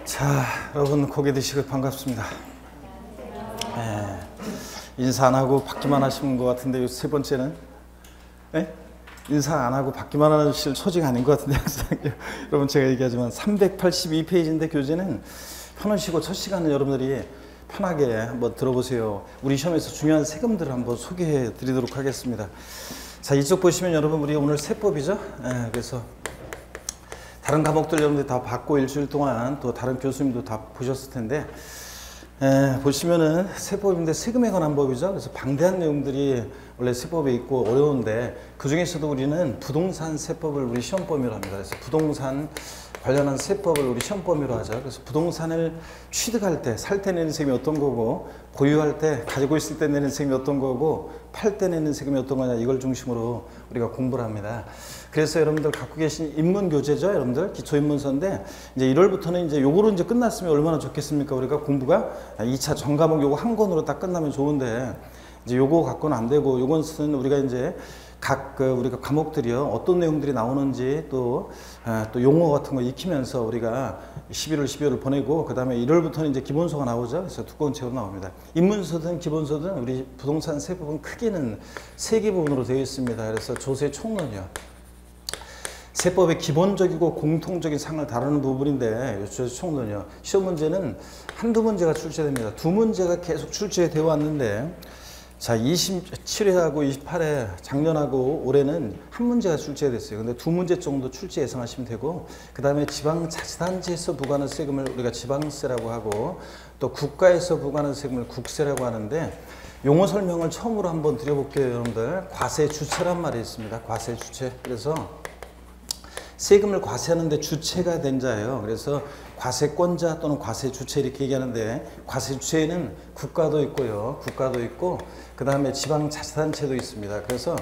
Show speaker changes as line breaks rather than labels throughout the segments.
자, 여러분 고개 드시고 반갑습니다. 인사 안 하고 받기만 하시는 것 같은데 세 번째는 인사 안 하고 받기만 하실 소지가 아닌 것 같은데 항상 여러분 제가 얘기하지만 382페이지인데 교재는 편하시고 첫 시간은 여러분들이 편하게 한번 들어보세요. 우리 시험에서 중요한 세금들을 한번 소개해 드리도록 하겠습니다. 자, 이쪽 보시면 여러분 우리 오늘 세법이죠. 그래서 다른 과목들 여러분들 다 받고 일주일 동안 또 다른 교수님도 다 보셨을 텐데 보시면은 세법인데 세금에 관한 법이죠. 그래서 방대한 내용들이 원래 세법에 있고 어려운데 그 중에서도 우리는 부동산 세법을 우리 시험 범위로 합니다. 그래서 부동산 관련한 세법을 우리 시험 범위로 하죠. 그래서 부동산을 취득할 때, 살 때 내는 세금이 어떤 거고, 보유할 때, 가지고 있을 때 내는 세금이 어떤 거고, 팔 때 내는 세금이 어떤 거냐, 이걸 중심으로 우리가 공부를 합니다. 그래서 여러분들 갖고 계신 인문교재죠, 여러분들 기초인문서인데 이제 1월부터는 이제 요거로 이제 끝났으면 얼마나 좋겠습니까? 우리가 공부가 2차 전과목 요거 한 권으로 딱 끝나면 좋은데 이제 요거 갖고는 안 되고 요것은 우리가 이제 각 우리가 과목들이요 어떤 내용들이 나오는지 또 용어 같은 거 익히면서 우리가 11월 12월을 보내고 그 다음에 1월부터는 이제 기본서가 나오죠. 그래서 두꺼운 책으로 나옵니다. 인문서든 기본서든 우리 부동산 세법은 크게는 3개 부분으로 되어 있습니다. 그래서 조세 총론이요. 세법의 기본적이고 공통적인 상을 다루는 부분인데 조세 총론이요. 시험 문제는 한두 문제가 출제됩니다. 2문제가 계속 출제되어 왔는데 자, 27회하고 28회 작년하고 올해는 한 문제가 출제됐어요. 근데 2문제 정도 출제 예상하시면 되고 그 다음에 지방자치단체에서 부과하는 세금을 우리가 지방세라고 하고 또 국가에서 부과하는 세금을 국세라고 하는데 용어 설명을 처음으로 한번 드려볼게요. 여러분들 과세주체란 말이 있습니다. 과세주체. 그래서 세금을 과세하는데 주체가 된 자예요. 그래서 과세권자 또는 과세주체 이렇게 얘기하는데 과세주체에는 국가도 있고요. 국가도 있고 그 다음에 지방자치단체도 있습니다. 그래서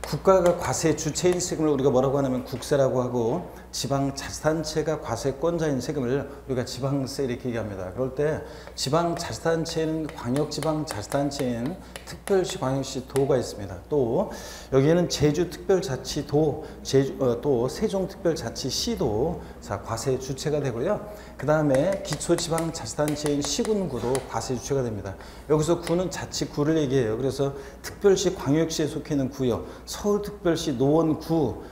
국가가 과세주체인 세금을 우리가 뭐라고 하냐면 국세라고 하고 지방자치단체가 과세권자인 세금을 우리가 지방세 이렇게 얘기합니다. 그럴 때 지방자치단체는 광역지방자치단체인 특별시, 광역시, 도가 있습니다. 또 여기에는 제주특별자치도, 또 세종특별자치시도 과세주체가 되고요. 그 다음에 기초지방자치단체인 시군구도 과세주체가 됩니다. 여기서 구는 자치구를 얘기해요. 그래서 특별시, 광역시에 속해 있는 구요. 서울특별시 노원구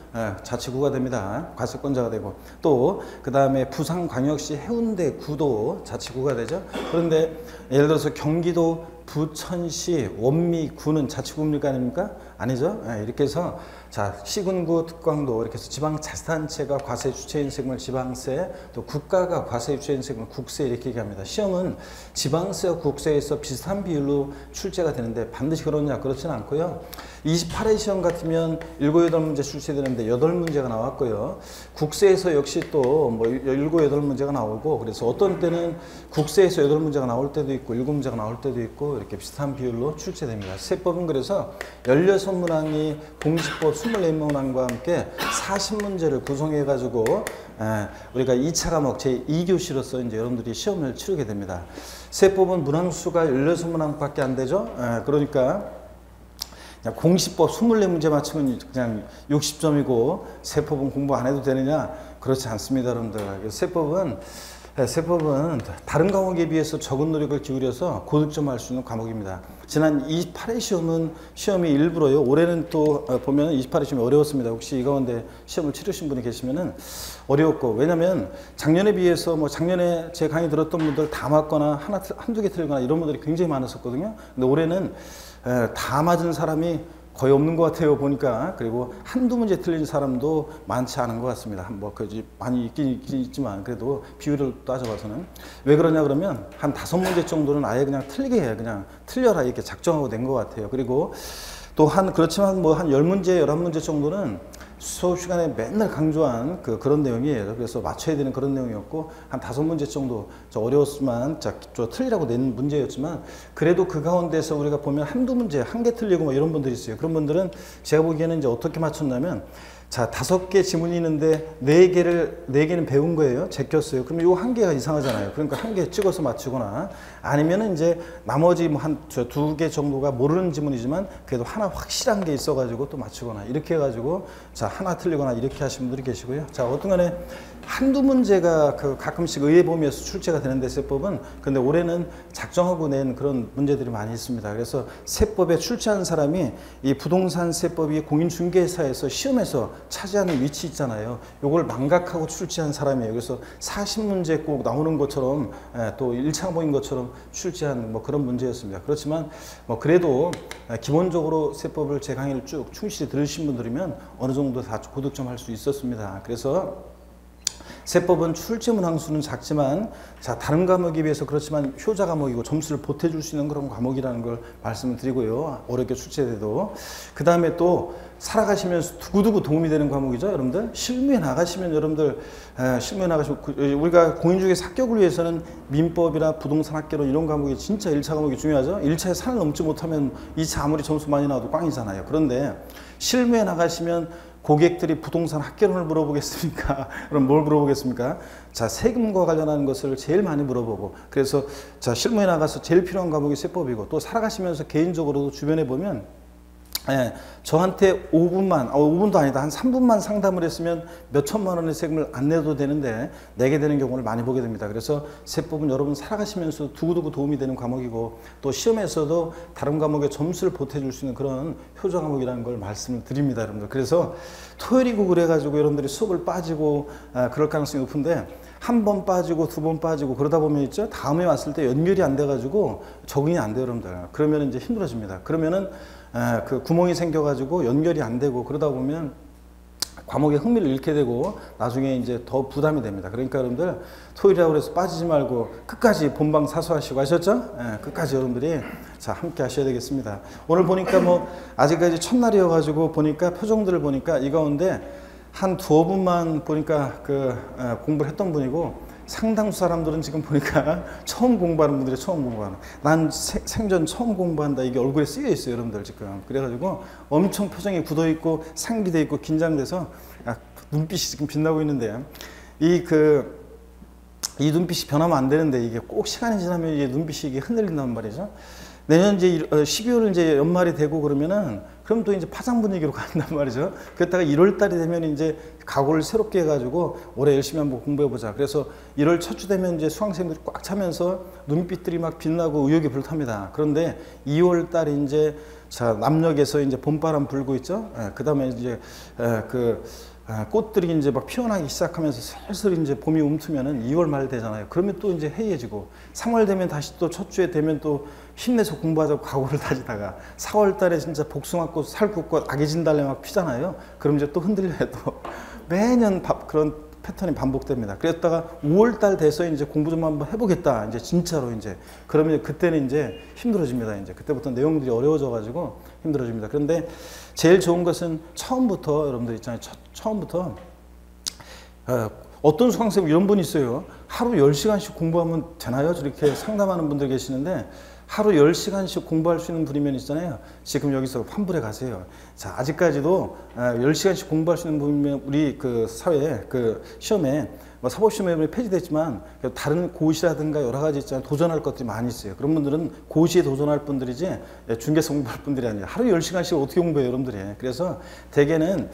자치구가 됩니다. 과세권자가 되고 또 그 다음에 부산광역시 해운대구도 자치구가 되죠. 그런데 예를 들어서 경기도 부천시 원미구는 자치구입니까 아닙니까? 아니죠. 이렇게 해서 자 시군구 특광도 이렇게 해서 지방자치단체가 과세주체인 세금을 지방세 또 국가가 과세주체인 세금을 국세 이렇게 얘기합니다. 시험은 지방세와 국세에서 비슷한 비율로 출제가 되는데 반드시 그러냐 그렇지는 않고요. 28회 시험 같으면 7, 8문제 출제되는데 8문제가 나왔고요. 국세에서 역시 또 뭐 7, 8문제가 나오고 그래서 어떤 때는 국세에서 8문제가 나올 때도 있고 7문제가 나올 때도 있고 이렇게 비슷한 비율로 출제됩니다. 세법은 그래서 16문항이 공시법 24문항과 함께 40문제를 구성해 가지고 우리가 2차 과목 제2교시로서 이제 여러분들이 시험을 치르게 됩니다. 세법은 문항수가 16문항밖에 안 되죠. 그러니까 공시법 24문제 맞추면 그냥 60점이고 세법은 공부 안 해도 되느냐? 그렇지 않습니다, 여러분들. 세법은 다른 과목에 비해서 적은 노력을 기울여서 고득점할 수 있는 과목입니다. 지난 28회 시험이 일부러요. 올해는 또 보면 28회 시험이 어려웠습니다. 혹시 이 가운데 시험을 치르신 분이 계시면은 어려웠고 왜냐면 작년에 비해서 뭐 작년에 제 강의 들었던 분들 다 맞거나 한두 개 틀리거나 이런 분들이 굉장히 많았었거든요. 근데 올해는 다 맞은 사람이 거의 없는 것 같아요 보니까. 그리고 한두 문제 틀린 사람도 많지 않은 것 같습니다. 뭐 많이 있긴 있지만 그래도 비율을 따져봐서는 왜 그러냐 그러면 한 5문제 정도는 아예 그냥 틀리게 해요. 그냥 틀려라 이렇게 작정하고 낸 것 같아요. 그리고 또 그렇지만 뭐 한 10문제 11문제 정도는 수업 시간에 맨날 강조한 그런 내용이에요. 그래서 맞춰야 되는 그런 내용이었고 한 5문제 정도 어려웠지만 틀리라고 낸 문제였지만 그래도 그 가운데서 우리가 보면 한두 문제 한 개 틀리고 뭐 이런 분들이 있어요. 그런 분들은 제가 보기에는 이제 어떻게 맞췄냐면 자 5개 지문이 있는데 4개는 배운 거예요. 제꼈어요. 그러면 요 한 개가 이상하잖아요. 그러니까 한 개 찍어서 맞추거나 아니면은 이제 나머지 뭐 한 2개 정도가 모르는 지문이지만 그래도 하나 확실한 게 있어가지고 또 맞추거나 이렇게 해가지고 자 하나 틀리거나 이렇게 하신 분들이 계시고요. 자 어떤 간에 한두 문제가 가끔씩 의회범위에서 출제가 되는데 세법은 근데 올해는 작정하고 낸 그런 문제들이 많이 있습니다. 그래서 세법에 출제한 사람이 이 부동산 세법이 공인중개사에서 시험에서 차지하는 위치 있잖아요. 요걸 망각하고 출제한 사람이에요. 그래서 40문제 꼭 나오는 것처럼 또 1차 모인 것처럼 출제한 뭐 그런 문제였습니다. 그렇지만 뭐 그래도 기본적으로 세법을 제 강의를 쭉 충실히 들으신 분들이면 어느 정도 다 고득점 할 수 있었습니다. 그래서 세법은 출제 문항수는 작지만 자 다른 과목에 비해서 그렇지만 효자 과목이고 점수를 보태줄 수 있는 그런 과목이라는 걸 말씀을 드리고요. 어렵게 출제돼도 그 다음에 또 살아가시면서 두고두고 도움이 되는 과목이죠. 여러분들 실무에 나가시면 여러분들 실무에 나가시면 우리가 공인중개사 합격을 위해서는 민법이나 부동산 학개론 이런 과목이 진짜 1차 과목이 중요하죠. 1차에 산을 넘지 못하면 2차 아무리 점수 많이 나와도 꽝이잖아요. 그런데 실무에 나가시면 고객들이 부동산 학개론을 물어보겠습니까? 그럼 뭘 물어보겠습니까? 자, 세금과 관련한 것을 제일 많이 물어보고 그래서 자, 실무에 나가서 제일 필요한 과목이 세법이고 또 살아가시면서 개인적으로도 주변에 보면 저한테 5분도 아니다. 한 3분만 상담을 했으면 몇 천만 원의 세금을 안 내도 되는데 내게 되는 경우를 많이 보게 됩니다. 그래서 세법은 여러분 살아가시면서 두고두고 도움이 되는 과목이고 또 시험에서도 다른 과목에 점수를 보태줄 수 있는 그런 효자 과목이라는 걸 말씀을 드립니다. 여러분들. 그래서 토요일이고 그래가지고 여러분들이 수업을 빠지고 그럴 가능성이 높은데 한 번 빠지고 두 번 빠지고 그러다 보면 있죠. 다음에 왔을 때 연결이 안 돼가지고 적응이 안 돼요. 여러분들. 그러면 이제 힘들어집니다. 그러면은 그 구멍이 생겨가지고 연결이 안 되고 그러다 보면 과목에 흥미를 잃게 되고 나중에 이제 더 부담이 됩니다. 그러니까 여러분들 토요일이라고 해서 빠지지 말고 끝까지 본방 사수하시고 하셨죠? 끝까지 여러분들이 자 함께 하셔야 되겠습니다. 오늘 보니까 뭐 아직까지 첫날이어가지고 보니까 표정들을 보니까 이 가운데 한 두어 분만 보니까 공부를 했던 분이고 상당수 사람들은 지금 보니까 처음 공부하는 분들이 처음 공부하는 난 생전 처음 공부한다 이게 얼굴에 쓰여 있어요 여러분들 지금. 그래가지고 엄청 표정이 굳어 있고 상기돼 있고 긴장돼서 눈빛이 지금 빛나고 있는데 이 눈빛이 변하면 안 되는데 이게 꼭 시간이 지나면 이게 눈빛이 이게 흔들린단 말이죠. 내년 이제 12월 이제 연말이 되고 그러면은 그럼 또 이제 파장 분위기로 간단 말이죠. 그랬다가 1월 달이 되면 이제 각오를 새롭게 해가지고 올해 열심히 한번 공부해 보자. 그래서 1월 첫 주 되면 이제 수강생들이 꽉 차면서 눈빛들이 막 빛나고 의욕이 불탑니다. 그런데 2월 달에 이제 자 남녘에서 이제 봄바람 불고 있죠. 그 다음에 이제 꽃들이 이제 막 피어나기 시작하면서 슬슬 이제 봄이 움트면은 2월 말 되잖아요. 그러면 또 이제 해이해지고 3월 되면 다시 또 첫 주에 되면 또 힘내서 공부하자고 각오를 다지다가 4월 달에 진짜 복숭아꽃, 살구꽃, 아기진달래 막 피잖아요. 그럼 이제 또 흔들려요. 또 매년 그런 패턴이 반복됩니다. 그랬다가 5월 달 돼서 이제 공부 좀 한번 해보겠다. 이제 진짜로 이제 그러면 그때는 이제 힘들어집니다. 이제 그때부터 내용들이 어려워져 가지고 힘들어집니다. 그런데 제일 좋은 것은 처음부터 여러분들 있잖아요. 처음부터 어떤 수강생 이런 분이 있어요. 하루 10시간씩 공부하면 되나요? 저렇게 상담하는 분들 계시는데 하루 10시간씩 공부할 수 있는 분이면 있잖아요. 지금 여기서 환불해 가세요. 자, 아직까지도 10시간씩 공부할 수 있는 분이면 우리 사회에 시험에 뭐 사법시험에 폐지됐지만 다른 고시라든가 여러 가지 있잖아요. 도전할 것들이 많이 있어요. 그런 분들은 고시에 도전할 분들이지 중개사 공부할 분들이 아니에요. 하루 10시간씩 어떻게 공부해요, 여러분들이. 그래서 대개는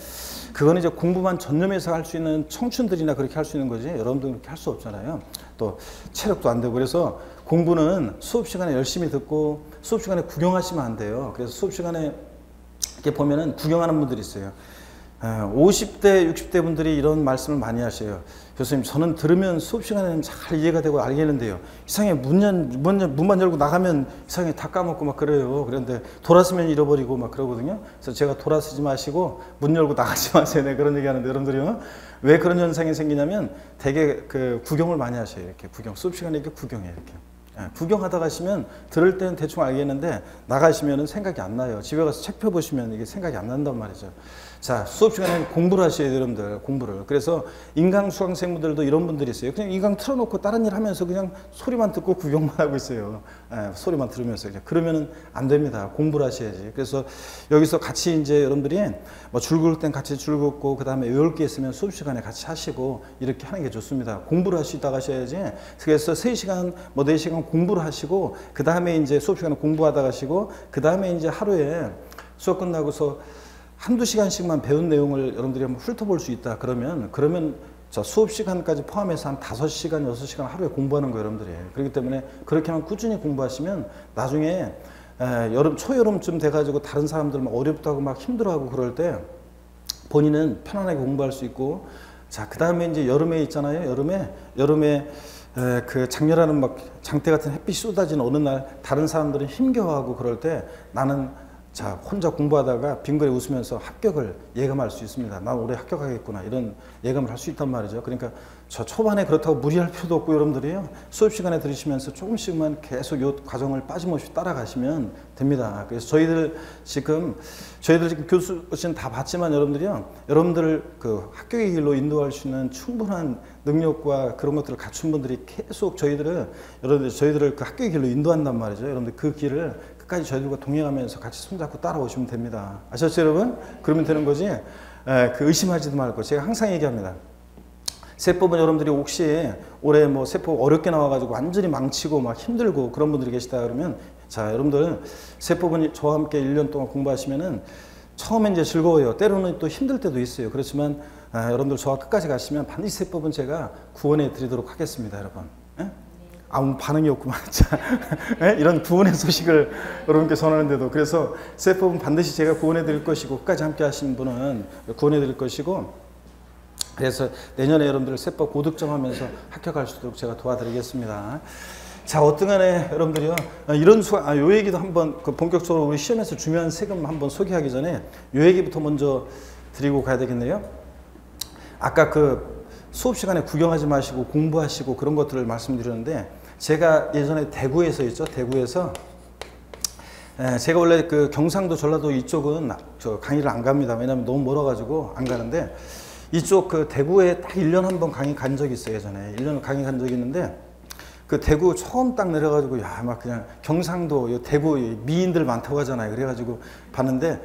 그거는 이제 공부만 전념해서 할 수 있는 청춘들이나 그렇게 할 수 있는 거지 여러분들은 그렇게 할 수 없잖아요. 또 체력도 안 되고. 그래서 공부는 수업 시간에 열심히 듣고 수업 시간에 구경하시면 안 돼요. 그래서 수업 시간에 이렇게 보면은 구경하는 분들이 있어요. 50대, 60대 분들이 이런 말씀을 많이 하셔요. 교수님, 저는 들으면 수업 시간에는 잘 이해가 되고 알겠는데요. 이상하게 문만 열고 나가면 이상하게 다 까먹고 막 그래요. 그런데 돌아서면 잃어버리고 막 그러거든요. 그래서 제가 돌아서지 마시고 문 열고 나가지 마세요. 네, 그런 얘기 하는데 여러분들이요. 왜 그런 현상이 생기냐면 되게 구경을 많이 하셔요. 이렇게 수업 시간에 이렇게 구경해요. 이렇게. 구경하다 가시면 들을 때는 대충 알겠는데 나가시면은 생각이 안 나요. 집에 가서 책 펴보시면 이게 생각이 안 난단 말이죠. 자, 수업 시간에는 공부를 하셔야 돼요, 여러분들. 공부를. 그래서 인강 수강생분들도 이런 분들이 있어요. 그냥 인강 틀어놓고 다른 일 하면서 그냥 소리만 듣고 구경만 하고 있어요. 소리만 들으면서. 그러면은 안 됩니다. 공부를 하셔야지. 그래서 여기서 같이 이제 여러분들이 뭐 줄 긋을 땐 같이 줄 긋고, 그 다음에 외울 게 있으면 수업 시간에 같이 하시고, 이렇게 하는 게 좋습니다. 공부를 하시다 가셔야지. 그래서 3시간, 뭐 4시간 공부를 하시고, 그 다음에 이제 수업 시간에 공부하다 가시고, 그 다음에 이제 하루에 수업 끝나고서 한두 시간씩만 배운 내용을 여러분들이 한번 훑어볼 수 있다. 그러면 자, 수업 시간까지 포함해서 한 5시간, 6시간 하루에 공부하는 거예요, 여러분들이. 그렇기 때문에 그렇게만 꾸준히 공부하시면 나중에 초여름쯤 돼가지고 다른 사람들 막 어렵다고 막 힘들어하고 그럴 때 본인은 편안하게 공부할 수 있고, 자, 그 다음에 이제 여름에 있잖아요. 여름에 그 장렬하는 막 장대 같은 햇빛이 쏟아지는 어느 날 다른 사람들은 힘겨워하고 그럴 때 나는 자, 혼자 공부하다가 빙그레 웃으면서 합격을 예감할 수 있습니다. 난 올해 합격하겠구나, 이런 예감을 할 수 있단 말이죠. 그러니까 저 초반에 그렇다고 무리할 필요도 없고, 여러분들이요, 수업 시간에 들으시면서 조금씩만 계속 이 과정을 빠짐없이 따라가시면 됩니다. 그래서 저희들 지금 교수진 다 봤지만 여러분들이요, 여러분들을 그 합격의 길로 인도할 수 있는 충분한 능력과 그런 것들을 갖춘 분들이 계속 저희들을 그 합격의 길로 인도한단 말이죠. 여러분들 그 길을 끝까지 저희들과 동행하면서 같이 손잡고 따라오시면 됩니다. 아셨죠, 여러분? 그러면 되는 거지. 그 의심하지도 말고. 제가 항상 얘기합니다. 세법은 여러분들이 혹시 올해 뭐 세법 어렵게 나와가지고 완전히 망치고 막 힘들고 그런 분들이 계시다 그러면, 자, 여러분들 세법은 저와 함께 1년 동안 공부하시면은 처음엔 이제 즐거워요. 때로는 또 힘들 때도 있어요. 그렇지만 여러분들 저와 끝까지 가시면 반드시 세법은 제가 구원해 드리도록 하겠습니다, 여러분. 예? 아무 반응이 없구만. 이런 구원의 소식을 여러분께 전하는데도. 그래서 세법은 반드시 제가 구원해 드릴 것이고, 끝까지 함께 하신 분은 구원해 드릴 것이고, 그래서 내년에 여러분들 세법 고득점하면서 합격할 수 있도록 제가 도와드리겠습니다. 자, 어떤 간에 여러분들이요, 이런 요 얘기도 한번 본격적으로 우리 시험에서 중요한 세금 한번 소개하기 전에 요 얘기부터 먼저 드리고 가야 되겠네요. 아까 그 수업 시간에 구경하지 마시고 공부하시고 그런 것들을 말씀드렸는데, 제가 예전에 대구에서 있죠. 대구에서 제가 원래 그 경상도 전라도 이쪽은 저 강의를 안 갑니다. 왜냐하면 너무 멀어가지고 안 가는데, 이쪽 그 대구에 딱 1년 한 번 강의 간 적이 있어요. 예전에 1년 강의 간 적이 있는데, 그 대구 처음 딱 내려가지고 야, 막 그냥 경상도 대구 미인들 많다고 하잖아요. 그래가지고 봤는데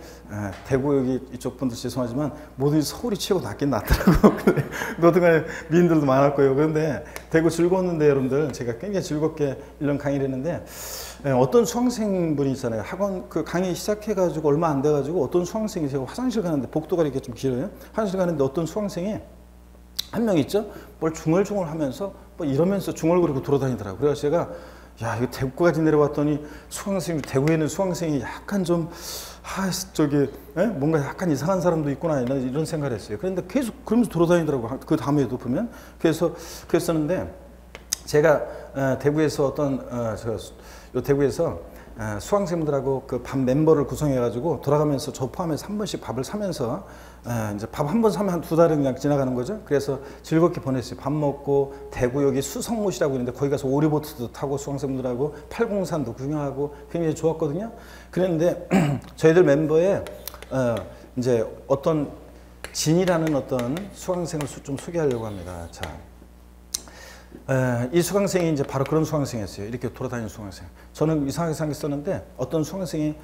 대구 여기 이쪽 분들 죄송하지만 뭐든지 서울이 최고 낫긴 낫더라고. 너등간에 미인들도 많았고요. 그런데 대구 즐거웠는데 여러분들, 제가 굉장히 즐겁게 1년 강의를 했는데, 어떤 수강생분이 있잖아요. 학원 그 강의 시작해가지고 얼마 안 돼가지고 어떤 수강생이, 제가 화장실 가는데 복도가 이렇게 좀 길어요. 화장실 가는데 어떤 수강생이 한 명 있죠. 뭘 중얼중얼 하면서 뭐 이러면서 중얼거리고 돌아다니더라고요. 그래서 제가 야, 이거 대구까지 내려왔더니 수강생이, 대구에 있는 수강생이 약간 좀 뭔가 약간 이상한 사람도 있구나, 이런 생각을 했어요. 그런데 계속 그러면서 돌아다니더라고요. 그 다음에도 보면. 그랬었는데 제가 대구에서 대구에서 수강생분들하고 그 밥 멤버를 구성해가지고 돌아가면서 저 포함해서 한 번씩 밥을 사면서 이제 밥 한 번 사면 한 2달은 그냥 지나가는 거죠. 그래서 즐겁게 보냈어요. 밥 먹고 대구 여기 수성못이라고 있는데 거기 가서 오리보트도 타고 수강생분들하고 팔공산도 구경하고 굉장히 좋았거든요. 그런데 저희들 멤버에 이제 어떤 진이라는 어떤 수강생을 좀 소개하려고 합니다. 자. 이 수강생이 이제 바로 그런 수강생이었어요. 이렇게 돌아다니는 수강생. 저는 이상하게 생겼었는데 어떤 수강생이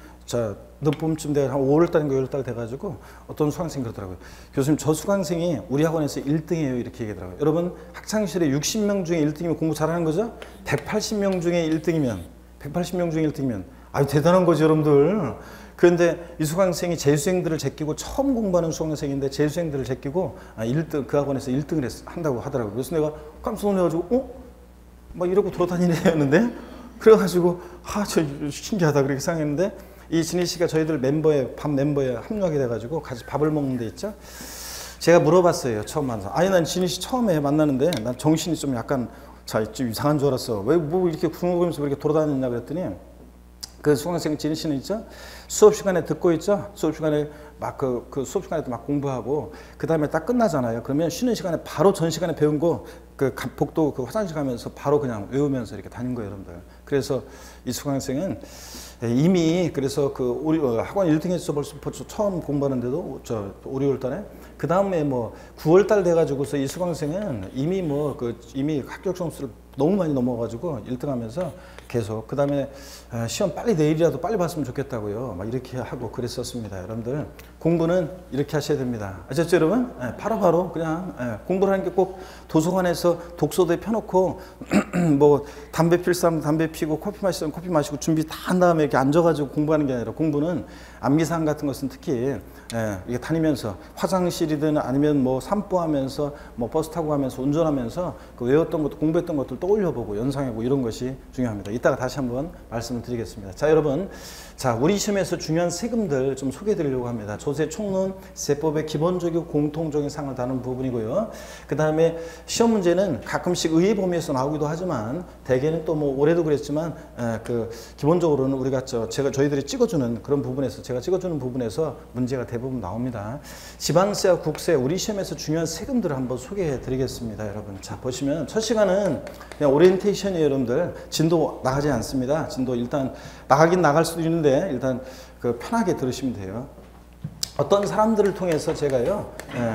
늦봄쯤 돼 한 5월달인가 6월달 돼가지고 어떤 수강생이 그러더라고요. 교수님, 저 수강생이 우리 학원에서 1등이에요. 이렇게 얘기하더라고요. 여러분, 학창시절에 60명 중에 1등이면 공부 잘하는 거죠? 180명 중에 1등이면 아주 대단한 거죠, 여러분들. 그런데 이 수강생이 재수생들을 제끼고 처음 공부하는 수강생인데 재수생들을 제끼고 1등, 그 학원에서 1등을 한다고 하더라고요. 그래서 내가 깜짝 놀라가지고 막 이러고 돌아다니는데, 그래가지고 저 신기하다 그렇게 생각했는데, 이 진희 씨가 저희들 밥 멤버에 합류하게 돼가지고 같이 밥을 먹는 데 있죠. 제가 물어봤어요, 처음 만나서. 아니, 난 진희 씨 처음에 만나는데 난 정신이 좀 약간 좀 이상한 줄 알았어. 왜 뭐 이렇게 굶어보면서 왜 이렇게 돌아다녔냐 그랬더니, 그 수강생 진희 씨는 있죠. 수업 시간에 듣고 있죠. 수업 시간에 막 그 수업 시간에도 막 공부하고, 그 다음에 딱 끝나잖아요. 그러면 쉬는 시간에 바로 전 시간에 배운 거 그 복도 그 화장실 가면서 바로 그냥 외우면서 이렇게 다닌 거예요, 여러분들. 그래서 이 수강생은 이미 그래서 그 우리 학원 1등에서 벌써 처음 공부하는데도 5월 달에, 그 다음에 뭐 9월 달 돼가지고서 이 수강생은 이미 이미 합격 점수를 너무 많이 넘어가지고 1등하면서 계속, 그 다음에 시험 빨리 내일이라도 빨리 봤으면 좋겠다고요. 막 이렇게 하고 그랬었습니다. 여러분들, 공부는 이렇게 하셔야 됩니다. 아셨죠, 여러분? 바로바로 그냥 공부를 하는 게 꼭 도서관에서 독서대 펴놓고 뭐 담배 필 사람 담배 피고 커피 마시면 커피 마시고 준비 다 한 다음에 이렇게 앉아가지고 공부하는 게 아니라, 공부는 안미상 같은 것은 특히 이게 다니면서 화장실이든 아니면 뭐 산보하면서 뭐 버스 타고 가면서 운전하면서 그 외웠던 것도 공부했던 것들 떠올려보고 연상해보고 이런 것이 중요합니다. 이따가 다시 한번 말씀을 드리겠습니다. 자, 여러분, 자, 우리 시험에서 중요한 세금들 좀 소개해드리려고 합니다. 조세 총론 세법의 기본적이고 공통적인 상을 다루는 부분이고요. 그 다음에 시험 문제는 가끔씩 의의 범위에서 나오기도 하지만 대개는 또 뭐 올해도 그랬지만 그 기본적으로는 우리가 저희들이 찍어주는 그런 부분에서 제가 찍어주는 부분에서 문제가 대부분 나옵니다. 지방세와 국세, 우리 시험에서 중요한 세금들을 한번 소개해 드리겠습니다. 여러분, 자, 보시면 첫 시간은 그냥 오리엔테이션이에요. 여러분들 진도 나가지 않습니다. 진도 일단 나가긴 나갈 수도 있는데 일단 그 편하게 들으시면 돼요. 어떤 사람들을 통해서 제가요,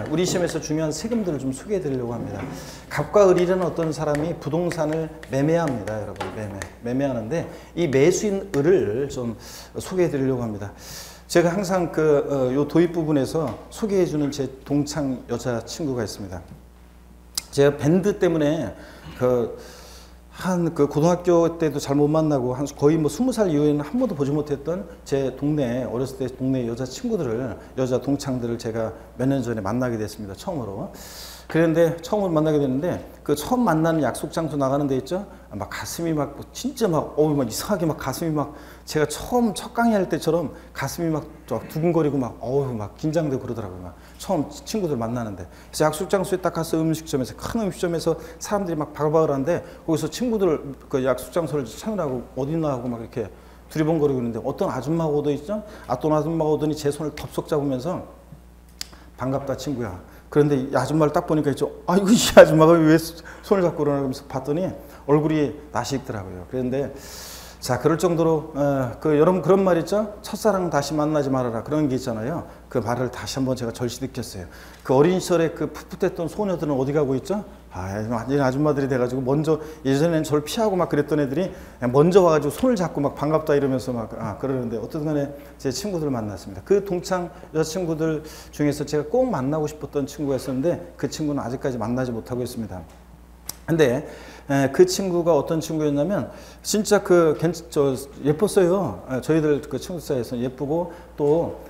우리 시험에서 중요한 세금들을 좀 소개해 드리려고 합니다. 갑과 을이라는 어떤 사람이 부동산을 매매합니다. 여러분, 매매하는데 이 매수인 을을 좀 소개해 드리려고 합니다. 제가 항상 요 도입 부분에서 소개해 주는 제 동창 여자친구가 있습니다. 제가 밴드 때문에 그 고등학교 때도 잘 못 만나고 거의 뭐 20살 이후에는 한 번도 보지 못했던 제 동네, 어렸을 때 동네 여자 동창들을 제가 몇 년 전에 만나게 됐습니다. 처음으로. 그런데 처음으로 만나게 됐는데 그 처음 만나는 약속 장소 나가는 데 있죠? 막 가슴이 막 진짜 막 이상하게 막 가슴이 막 제가 처음 첫 강의할 때처럼 가슴이 막 두근거리고 막 긴장되고 그러더라고요. 막 처음 친구들 만나는데. 그래서 약속 장소에 딱 가서 큰 음식점에서 사람들이 막 바글바글한데 거기서 친구들 그 약속 장소를 찾느라고 어딨나 하고 막 이렇게 두리번거리고 있는데 어떤 아줌마가 오더니 어떤 아줌마가 오더니 제 손을 덥석 잡으면서 반갑다 친구야. 그런데 이 아줌마를 딱 보니까 있죠. 아이고, 이 아줌마가 왜 손을 잡고 그러나 하면서 봤더니 얼굴이 낯이 익더라고요. 그런데 자, 그럴 정도로 여러분 그런 말 있죠? 첫사랑 다시 만나지 말아라. 그런 게 있잖아요. 그 말을 다시 한번 제가 절시 느꼈어요. 그 어린 시절에 그 풋풋했던 소녀들은 어디 가고 있죠? 완전히 아줌마들이 돼가지고 먼저 예전에는 저를 피하고 막 그랬던 애들이 먼저 와가지고 손을 잡고 막 반갑다 이러면서 막 그러는데 어떤 간에 제 친구들을 만났습니다. 그 동창 여자친구들 중에서 제가 꼭 만나고 싶었던 친구가 있었는데 그 친구는 아직까지 만나지 못하고 있습니다. 근데 그 친구가 어떤 친구였냐면 진짜 예뻤어요. 저희들 그 친구 사이에서 예쁘고 또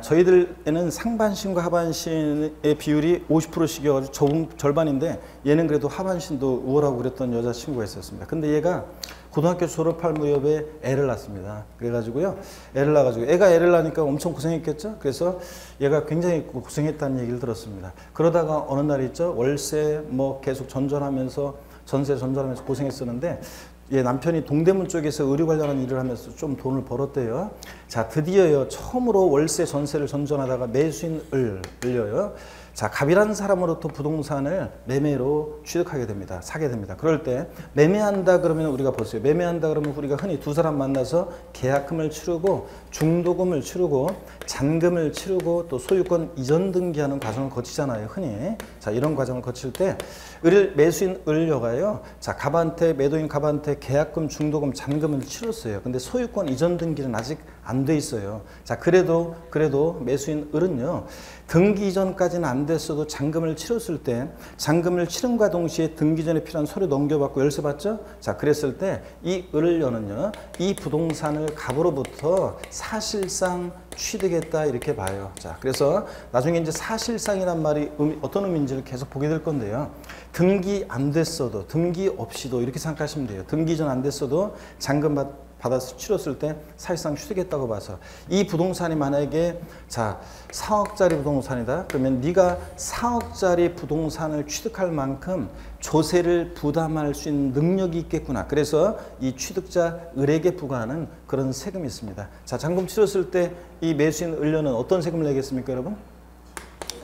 저희들에는 상반신과 하반신의 비율이 50%씩이어가지고 절반인데 얘는 그래도 하반신도 우월하고 그랬던 여자친구가 있었습니다. 근데 얘가 고등학교 졸업할 무렵에 애를 낳습니다. 그래가지고요, 애를 낳으니까 엄청 고생했겠죠? 그래서 얘가 굉장히 고생했다는 얘기를 들었습니다. 그러다가 어느 날 있죠, 월세 뭐 계속 전세 전전하면서 고생했었는데 얘 남편이 동대문 쪽에서 의료 관련한 일을 하면서 좀 돈을 벌었대요. 자, 드디어요, 처음으로 월세 전세를 전전하다가 매수인을 늘려요. 자, 갑이라는 사람으로부터 부동산을 매매로 취득하게 됩니다. 사게 됩니다. 그럴 때 매매한다 그러면 우리가 보세요. 매매한다 그러면 우리가 흔히 두 사람 만나서 계약금을 치르고 중도금을 치르고 잔금을 치르고 또 소유권 이전 등기하는 과정을 거치잖아요. 흔히. 자, 이런 과정을 거칠 때 매수인 을려가요. 자, 갑한테 매도인 갑한테 계약금, 중도금, 잔금을 치렀어요. 근데 소유권 이전 등기는 아직 안 돼 있어요. 자, 그래도 매수인 을은요, 등기 이전까지는 안 됐어도 잔금을 치렀을 때 잔금을 치른과 동시에 등기 전에 필요한 서류 넘겨받고 열쇠 받죠? 자, 그랬을 때 이 을려는요, 이 부동산을 갑으로부터 사실상 취득했다 이렇게 봐요. 자, 그래서 나중에 이제 사실상이란 말이 어떤 의미인지를 계속 보게 될 건데요. 등기 안 됐어도 등기 없이도 이렇게 생각하시면 돼요. 등기 전 안 됐어도 잔금 받아서 치렀을 때 사실상 취득했다고 봐서 이 부동산이 만약에 자 4억짜리 부동산이다 그러면 네가 4억짜리 부동산을 취득할 만큼 조세를 부담할 수 있는 능력이 있겠구나. 그래서 이 취득자 을에게 부과하는 그런 세금이 있습니다. 자, 잔금 치렀을 때 이 매수인 을려는 어떤 세금을 내겠습니까, 여러분?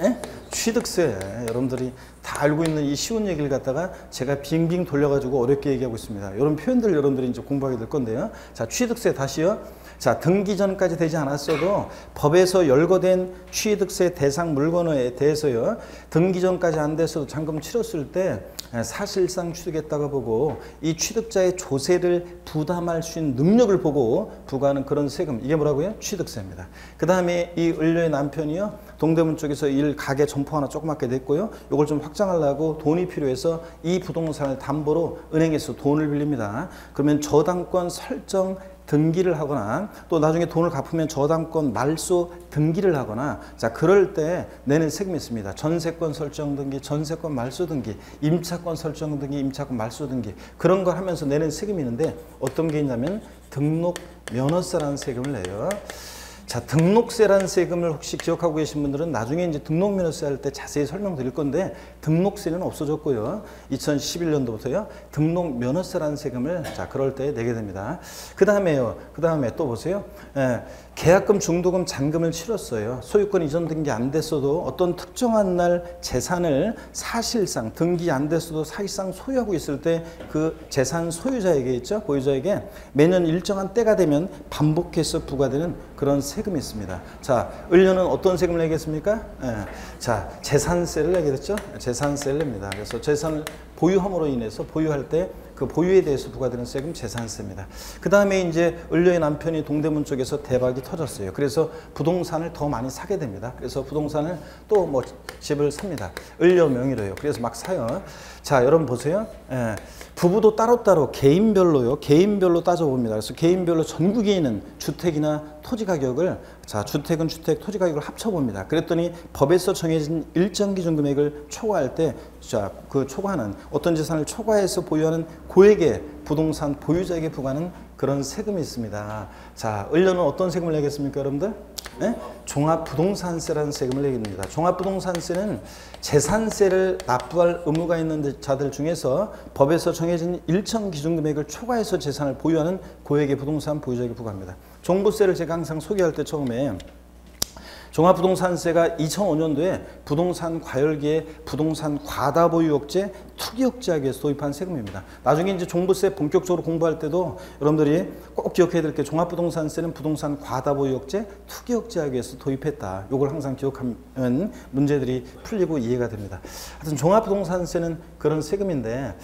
에? 취득세. 여러분들이 다 알고 있는 이 쉬운 얘기를 갖다가 제가 빙빙 돌려가지고 어렵게 얘기하고 있습니다. 이런 표현들 여러분들이 이제 공부하게 될 건데요. 자, 취득세 다시요. 자, 등기 전까지 되지 않았어도 법에서 열거된 취득세 대상 물건에 대해서요, 등기 전까지 안 됐어도 잔금 치렀을 때 사실상 취득했다고 보고 이 취득자의 조세를 부담할 수 있는 능력을 보고 부과하는 그런 세금, 이게 뭐라고요? 취득세입니다. 그 다음에 이 을료의 남편이요, 동대문 쪽에서 가게 점포 하나 조그맣게 냈고요, 이걸 좀 확장하려고 돈이 필요해서 이 부동산을 담보로 은행에서 돈을 빌립니다. 그러면 저당권 설정 등기를 하거나 또 나중에 돈을 갚으면 저당권 말소 등기를 하거나 자 그럴 때 내는 세금이 있습니다. 전세권 설정 등기, 전세권 말소 등기, 임차권 설정 등기, 임차권 말소 등기 그런 걸 하면서 내는 세금이 있는데 어떤 게 있냐면 등록 면허세라는 세금을 내요. 자, 등록세라는 세금을 혹시 기억하고 계신 분들은 나중에 이제 등록면허세 할 때 자세히 설명드릴 건데 등록세는 없어졌고요. 2011년도부터요. 등록면허세라는 세금을 자, 그럴 때 내게 됩니다. 그 다음에 또 보세요. 계약금, 중도금, 잔금을 치렀어요. 소유권 이전 등기 안 됐어도 어떤 특정한 날 재산을 사실상 등기 안 됐어도 사실상 소유하고 있을 때 그 재산 소유자에게 있죠. 보유자에게 매년 일정한 때가 되면 반복해서 부과되는 그런 세금이 있습니다. 자, 을료는 어떤 세금을 내겠습니까? 자, 재산세를 내게 됐죠. 재산세를 냅니다. 그래서 재산을 보유함으로 인해서 보유할 때 그 보유에 대해서 부과되는 세금 재산세입니다. 그 다음에 이제 을료의 남편이 동대문 쪽에서 대박이 터졌어요. 그래서 부동산을 더 많이 사게 됩니다. 그래서 부동산을 또 뭐 집을 삽니다. 을료 명의로요. 그래서 막 사요. 자, 여러분 보세요. 부부도 따로따로 개인별로요. 개인별로 따져봅니다. 그래서 개인별로 전국에 있는 주택이나 토지 가격을 자, 주택은 주택, 토지 가격을 합쳐봅니다. 그랬더니 법에서 정해진 일정 기준 금액을 초과할 때 자, 그 초과하는 어떤 재산을 초과해서 보유하는 고액의 부동산 보유자에게 부과하는 그런 세금이 있습니다. 자, 을료는 어떤 세금을 내겠습니까, 여러분들? 네? 종합부동산세라는 세금을 내게 됩니다. 종합부동산세는 재산세를 납부할 의무가 있는 자들 중에서 법에서 정해진 일정 기준 금액을 초과해서 재산을 보유하는 고액의 부동산 보유자에게 부과합니다. 종부세를 제가 항상 소개할 때 처음에 종합부동산세가 2005년도에 부동산 과열기에 부동산 과다보유억제, 투기억제하기 위해서 도입한 세금입니다. 나중에 이제 종부세 본격적으로 공부할 때도 여러분들이 꼭 기억해야 될 게 종합부동산세는 부동산 과다보유억제, 투기억제하기 위해서 도입했다. 이걸 항상 기억하면 문제들이 풀리고 이해가 됩니다. 하여튼 종합부동산세는 그런 세금인데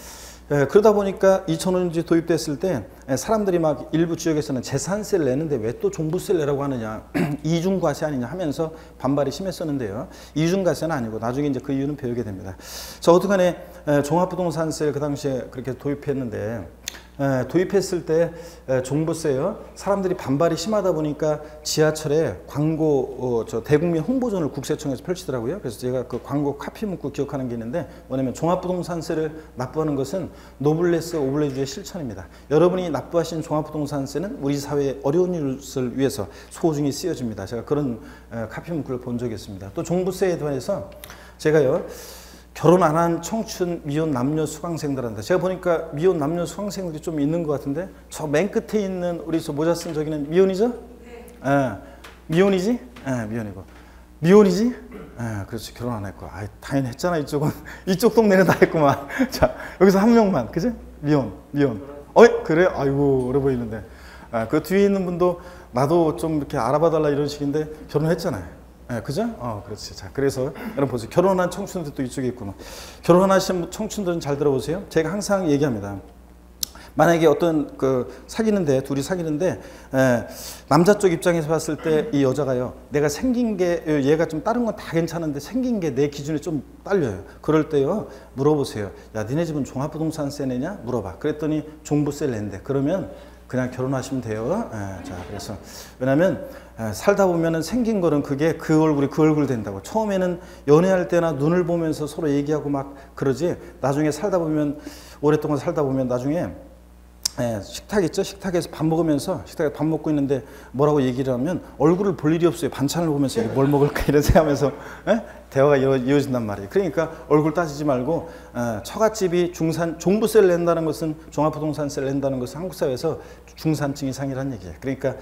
그러다 보니까 2005년도에 도입됐을 때 사람들이 막 일부 지역에서는 재산세를 내는데 왜 또 종부세를 내라고 하느냐 이중과세 아니냐 하면서 반발이 심했었는데요. 이중과세는 아니고 나중에 이제 그 이유는 배우게 됩니다. 자, 어떻게 종합부동산세를 그 당시에 그렇게 도입했는데 도입했을 때 종부세요. 사람들이 반발이 심하다 보니까 지하철에 광고 대국민 홍보전을 국세청에서 펼치더라고요. 그래서 제가 그 광고 카피 문구 기억하는 게 있는데 뭐냐면 종합부동산세를 납부하는 것은 노블레스 오블레주의 실천입니다. 여러분이 납부하신 종합부동산세는 우리 사회의 어려운 이웃을 위해서 소중히 쓰여집니다. 제가 그런 카피 문구를 본 적이 있습니다. 또 종부세에 대해서 제가요. 결혼 안 한 청춘 미혼 남녀 수강생들한테 제가 보니까 미혼 남녀 수강생들이 좀 있는 것 같은데 저 맨 끝에 있는 우리 저 모자 쓴 저기는 미혼이죠? 네. 미혼이지? 미혼이고 미혼이지? 그렇지 결혼 안 했고 당연히 했잖아 이쪽은 이쪽 동네는 다 했구만. 자 여기서 한 명만 그지? 미혼 그래? 아이고 어려 보이는데 그 뒤에 있는 분도 나도 좀 이렇게 알아봐 달라 이런 식인데 결혼했잖아요. 그죠? 그렇지. 자, 그래서 여러분 보세요. 결혼한 청춘들 또 이쪽에 있구나. 결혼하신 청춘들은 잘 들어보세요. 제가 항상 얘기합니다. 만약에 어떤 둘이 사귀는데 남자 쪽 입장에서 봤을 때 이 여자가요. 내가 생긴 게 얘가 좀 다른 건 다 괜찮은데 생긴 게 내 기준에 좀 딸려요. 그럴 때요. 물어보세요. 야, 니네 집은 종합부동산세 내냐? 물어봐. 그랬더니 종부세를 낸대. 그러면 그냥 결혼하시면 돼요. 자, 그래서 왜냐면 살다 보면은 생긴 거는 그게 그 얼굴이 그 얼굴 된다고. 처음에는 연애할 때나 눈을 보면서 서로 얘기하고 막 그러지. 나중에 살다 보면 오랫동안 살다 보면 나중에 식탁 있죠? 식탁에서 밥 먹으면서 식탁에 밥 먹고 있는데 뭐라고 얘기를 하면 얼굴을 볼 일이 없어요. 반찬을 보면서 뭘 먹을까 이런 생각하면서 대화가 이어진단 말이에요. 그러니까 얼굴 따지지 말고 처갓집이 종부세를 낸다는 것은 종합부동산세를 낸다는 것은 한국 사회에서 중산층 이상이라는 얘기예요. 그러니까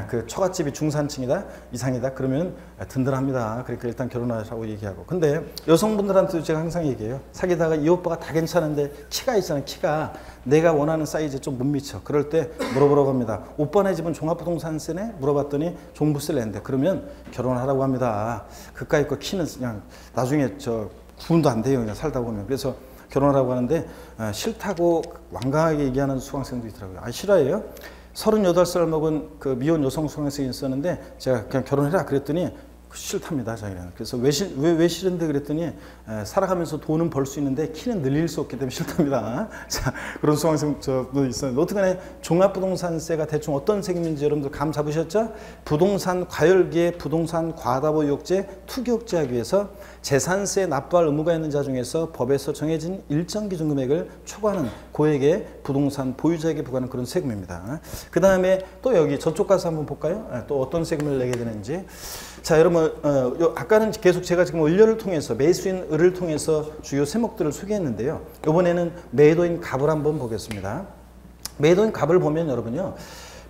그 처갓집이 중산층이다 이상이다 그러면 든든합니다. 그러니까 일단 결혼하라고 얘기하고. 근데 여성분들한테도 제가 항상 얘기해요. 사귀다가 이 오빠가 다 괜찮은데 키가 있잖아요. 키가 내가 원하는 사이즈에 좀 못 미쳐. 그럴 때 물어보라고 합니다. 오빠네 집은 종합부동산세네? 물어봤더니 종부세를 낸대. 그러면 결혼하라고 합니다. 그까이 거 키는 그냥 나중에 구분도 안 돼요. 그냥 살다 보면. 그래서 결혼하라고 하는데 싫다고 완강하게 얘기하는 수강생도 있더라고요. 싫어해요? 38살 먹은 그 미혼 여성 수강생이 있었는데 제가 그냥 결혼해라 그랬더니 싫답니다, 자기는. 그래서 왜 싫은데 그랬더니 살아가면서 돈은 벌 수 있는데 키는 늘릴 수 없기 때문에 싫답니다. 자, 그런 수강생도 있었는데 어떻게간에 종합부동산세가 대충 어떤 세금인지 여러분들 감 잡으셨죠? 부동산 과열기에 부동산 과다보 유혹제, 투기 억제하기 위해서 재산세 납부할 의무가 있는 자 중에서 법에서 정해진 일정 기준 금액을 초과하는 고액의 부동산 보유자에게 부과하는 그런 세금입니다. 그 다음에 또 여기 저쪽 가서 한번 볼까요? 또 어떤 세금을 내게 되는지. 자, 여러분 아까는 계속 제가 지금 을료를 통해서 매수인 을을 통해서 주요 세목들을 소개했는데요. 이번에는 매도인 갑을 한번 보겠습니다. 매도인 갑을 보면 여러분요.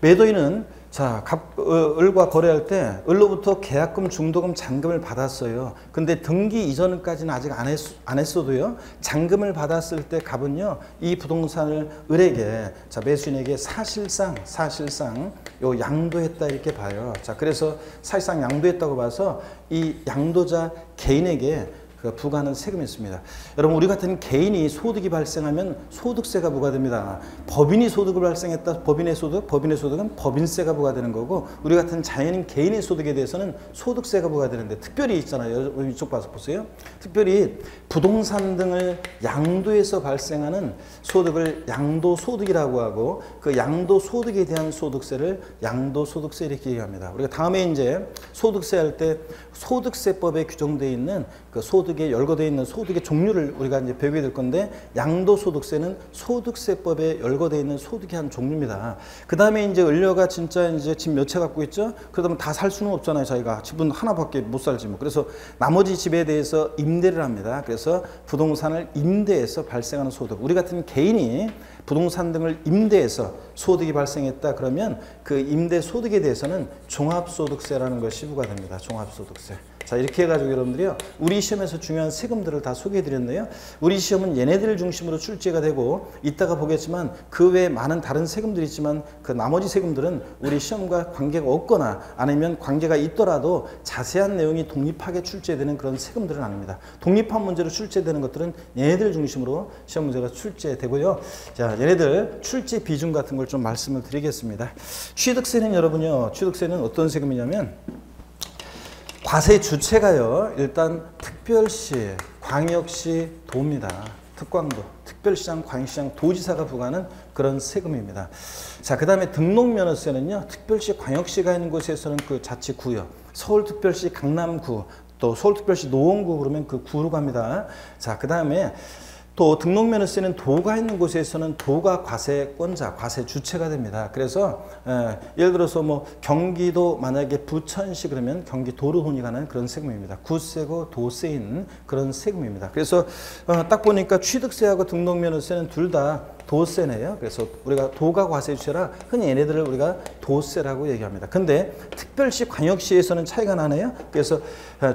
매도인은 자, 을과 거래할 때 을로부터 계약금, 중도금, 잔금을 받았어요. 근데 등기 이전까지는 아직 안 했어도요. 잔금을 받았을 때 갑은요. 이 부동산을 을에게, 자, 매수인에게 사실상 요 양도했다 이렇게 봐요. 자, 그래서 사실상 양도했다고 봐서 이 양도자 개인에게 부과하는 세금이 있습니다. 여러분, 우리 같은 개인이 소득이 발생하면 소득세가 부과됩니다. 법인이 소득을 발생했다, 법인의 소득은 법인세가 부과되는 거고, 우리 같은 자연인 개인의 소득에 대해서는 소득세가 부과되는데, 특별히 있잖아요. 이쪽 봐서 보세요. 특별히 부동산 등을 양도해서 발생하는 소득을 양도소득이라고 하고, 그 양도소득에 대한 소득세를 양도소득세 이렇게 얘기합니다. 우리가 다음에 이제 소득세 할 때 소득세법에 규정되어 있는 그 소득에 열거되어 있는 소득의 종류를 우리가 이제 배우게 될 건데, 양도소득세는 소득세법에 열거되어 있는 소득의 한 종류입니다. 그 다음에 이제 을료가 진짜 이제 집 몇 채 갖고 있죠? 그러면 다 살 수는 없잖아요. 자기가 집은 하나밖에 못 살지 뭐. 그래서 나머지 집에 대해서 임대를 합니다. 그래서 부동산을 임대해서 발생하는 소득. 우리 같은 개인이 부동산 등을 임대해서 소득이 발생했다 그러면 그 임대 소득에 대해서는 종합소득세라는 것이 부과됩니다. 종합소득세. 자, 이렇게 해가지고 여러분들이요, 우리 시험에서 중요한 세금들을 다 소개해드렸네요. 우리 시험은 얘네들을 중심으로 출제가 되고, 이따가 보겠지만 그 외에 많은 다른 세금들이 있지만 그 나머지 세금들은 우리 시험과 관계가 없거나 아니면 관계가 있더라도 자세한 내용이 독립하게 출제되는 그런 세금들은 아닙니다. 독립한 문제로 출제되는 것들은 얘네들 중심으로 시험 문제가 출제되고요. 자, 얘네들 출제 비중 같은 걸 좀 말씀을 드리겠습니다. 취득세는 여러분요, 취득세는 어떤 세금이냐면, 과세 주체가요, 일단 특별시, 광역시, 도입니다. 특광도, 특별시장, 광역시장, 도지사가 부과하는 그런 세금입니다. 자, 그 다음에 등록면허세는요, 특별시, 광역시가 있는 곳에서는 그 자치구요, 서울특별시, 강남구, 또 서울특별시 노원구 그러면 그 구로 갑니다. 자, 그 다음에 또 등록면허세는 도가 있는 곳에서는 도가 과세권자, 과세 주체가 됩니다. 그래서 예를 들어서 뭐 경기도 만약에 부천시 그러면 경기도로 돈이 가는 그런 세금입니다. 구세고 도세인 그런 세금입니다. 그래서 딱 보니까 취득세하고 등록면허세는 둘 다 도세네요. 그래서 우리가 도가 과세 주체라 흔히 얘네들을 우리가 도세라고 얘기합니다. 근데 특별시, 광역시에서는 차이가 나네요. 그래서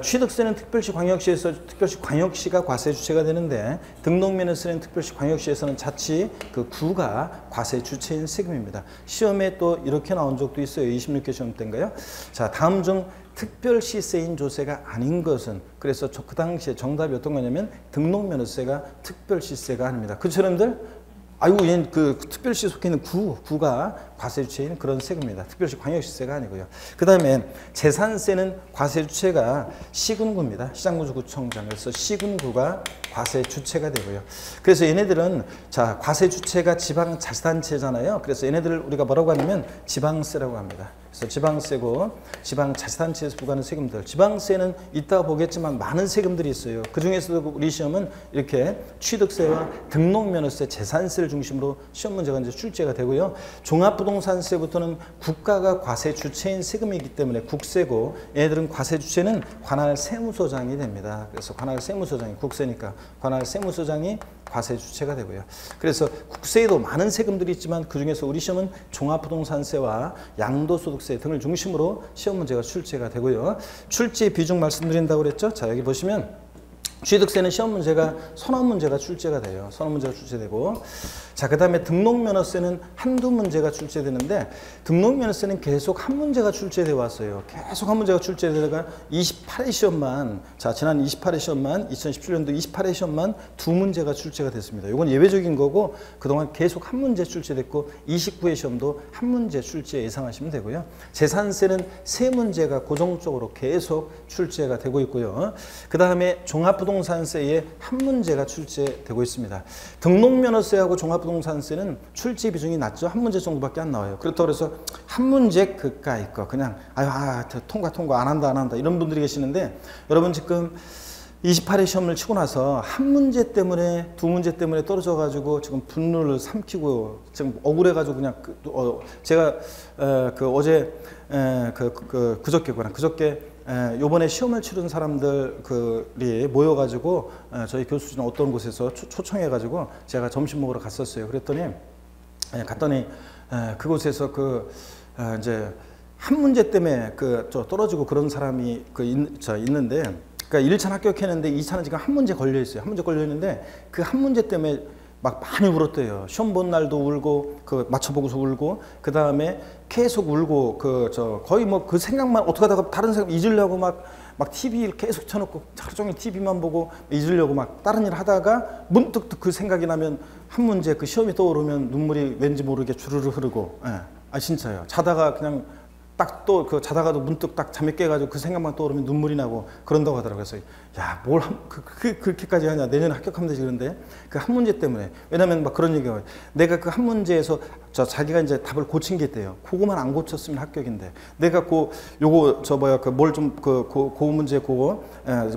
취득세는 특별시, 광역시에서 특별시, 광역시가 과세 주체가 되는데, 등록면허세는 특별시, 광역시에서는 자치 그 구가 과세 주체인 세금입니다. 시험에 또 이렇게 나온 적도 있어요. 26개 시험 때인가요? 자, 다음 중 특별시세인 조세가 아닌 것은, 그래서 그 당시에 정답이 어떤 거냐면 등록면허세가 특별시세가 아닙니다. 그렇죠, 여러분들? 아이고, 얘는 그 특별시에 속해 있는 구가 과세 주체인 그런 세금입니다. 특별시 광역시세가 아니고요. 그 다음에 재산세는 과세 주체가 시군구입니다. 시장구청장. 그래서 시군구가 과세 주체가 되고요. 그래서 얘네들은, 자, 과세 주체가 지방자치단체잖아요. 그래서 얘네들을 우리가 뭐라고 하냐면 지방세라고 합니다. 그래서 지방세고, 지방자치단체에서 부과하는 세금들. 지방세는 이따가 보겠지만 많은 세금들이 있어요. 그 중에서도 우리 시험은 이렇게 취득세와 등록면허세, 재산세를 중심으로 시험 문제가 이제 출제가 되고요. 종합부동산세부터는 국가가 과세 주체인 세금이기 때문에 국세고, 얘네들은 과세 주체는 관할 세무서장이 됩니다. 그래서 관할 세무서장이, 국세니까 관할 세무서장이 과세 주체가 되고요. 그래서 국세에도 많은 세금들이 있지만 그 중에서 우리 시험은 종합부동산세와 양도소득세 등을 중심으로 시험 문제가 출제가 되고요. 출제 비중 말씀드린다고 그랬죠. 자, 여기 보시면 취득세는 시험 문제가 선언 문제가 출제가 돼요. 선언 문제가 출제되고, 자, 그 다음에 등록면허세는 한두 문제가 출제되는데, 등록면허세는 계속 한 문제가 출제되어 왔어요. 계속 한 문제가 출제되다가 28회 시험만, 자, 지난 28회 시험만, 2017년도 28회 시험만 두 문제가 출제가 됐습니다. 이건 예외적인 거고, 그동안 계속 한 문제 출제됐고, 29회 시험도 한 문제 출제 예상하시면 되고요. 재산세는 세 문제가 고정적으로 계속 출제가 되고 있고요. 그 다음에 종합부동산세에 한 문제가 출제되고 있습니다. 등록면허세하고 종합부동산세는 출제 비중이 낮죠. 한 문제 정도밖에 안 나와요. 그렇다고 해서 한 문제 그까이 거 그냥 통과 안 한다 이런 분들이 계시는데, 여러분 지금 28회 시험을 치고 나서 한 문제 때문에 두 문제 때문에 떨어져 가지고 지금 분노를 삼키고 지금 억울해 가지고 그냥 제가 어제 그저께 요번에 시험을 치른 사람들이 모여가지고 저희 교수진 어떤 곳에서 초청해가지고 제가 점심 먹으러 갔었어요. 갔더니 그곳에서 이제 한 문제 때문에 떨어지고 그런 사람이 있는데, 그러니까 1차는 합격했는데 2차는 지금 한 문제 걸려 있어요. 한 문제 걸려 있는데 그 한 문제 때문에 막 많이 울었대요. 시험 본 날도 울고, 맞춰보고서 울고, 그 다음에 계속 울고, 거의 뭐 그 생각만 어떻게 하다가 다른 생각 잊으려고 막 TV를 계속 켜놓고 하루 종일 TV만 보고 잊으려고 막 다른 일 하다가 문득 그 생각이 나면 한 문제 그 시험이 떠오르면 눈물이 왠지 모르게 주르르 흐르고, 진짜요. 자다가 그냥 딱 자다가도 문득 딱 잠이 깨가지고 그 생각만 떠오르면 눈물이 나고 그런다고 하더라고요. 그래서 야, 뭘 그렇게까지 하냐. 내년에 합격하면 되지. 그런데 그 한 문제 때문에. 왜냐면 막 그런 얘기가, 내가 그 한 문제에서 자기가 이제 답을 고친 게 있대요. 그거만 안 고쳤으면 합격인데, 내가 그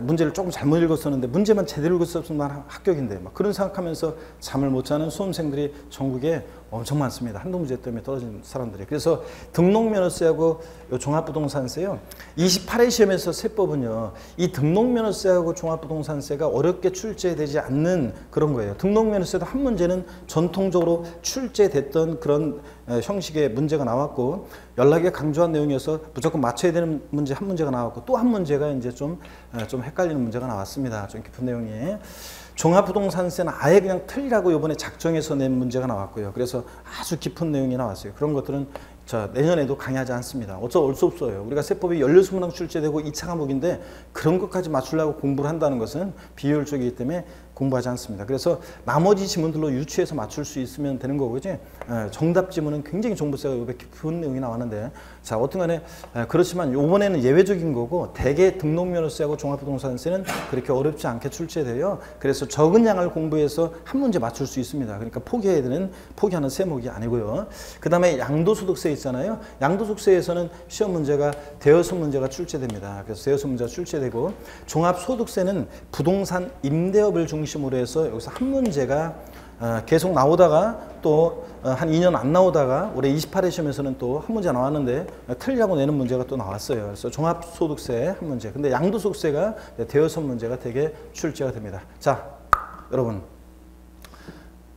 문제를 조금 잘못 읽었었는데 문제만 제대로 읽었으면 합격인데, 막 그런 생각하면서 잠을 못 자는 수험생들이 전국에 엄청 많습니다. 한두 문제 때문에 떨어진 사람들이. 그래서 등록면허세하고 종합부동산세요. 28회 시험에서 세법은요, 이 등록면허세하고 종합부동산세가 어렵게 출제되지 않는 그런 거예요. 등록면허세도 한 문제는 전통적으로 출제됐던 그런 형식의 문제가 나왔고, 연락에 강조한 내용이어서 무조건 맞춰야 되는 문제 한 문제가 나왔고, 또 한 문제가 이제 좀 헷갈리는 문제가 나왔습니다. 좀 깊은 내용이. 종합부동산세는 아예 그냥 틀리라고 이번에 작정해서 낸 문제가 나왔고요. 그래서 아주 깊은 내용이 나왔어요. 그런 것들은 내년에도 강의하지 않습니다. 어쩔 수 없어요. 우리가 세법이 16문항 출제되고 2차 과목인데 그런 것까지 맞추려고 공부를 한다는 것은 비효율적이기 때문에 공부하지 않습니다. 그래서 나머지 지문들로 유추해서 맞출 수 있으면 되는 거고지, 정답 지문은 굉장히 종부세가 깊은 내용이 나왔는데, 자, 어떤 간에 그렇지만 이번에는 예외적인 거고, 대개 등록면허세하고 종합부동산세는 그렇게 어렵지 않게 출제돼요. 그래서 적은 양을 공부해서 한 문제 맞출 수 있습니다. 그러니까 포기하는 세목이 아니고요. 그 다음에 양도소득세 있잖아요. 양도소득세에서는 시험 문제가 대여섯 문제가 출제됩니다. 그래서 대여섯 문제가 출제되고, 종합소득세는 부동산 임대업을 중심으로 해서 여기서 한 문제가 계속 나오다가 또 한 2년 안 나오다가 올해 28회 시험에서는 또 한 문제 나왔는데 틀리라고 내는 문제가 또 나왔어요. 그래서 종합소득세 한 문제. 근데 양도소득세가 대여섯 문제가 되게 출제가 됩니다. 자, 여러분,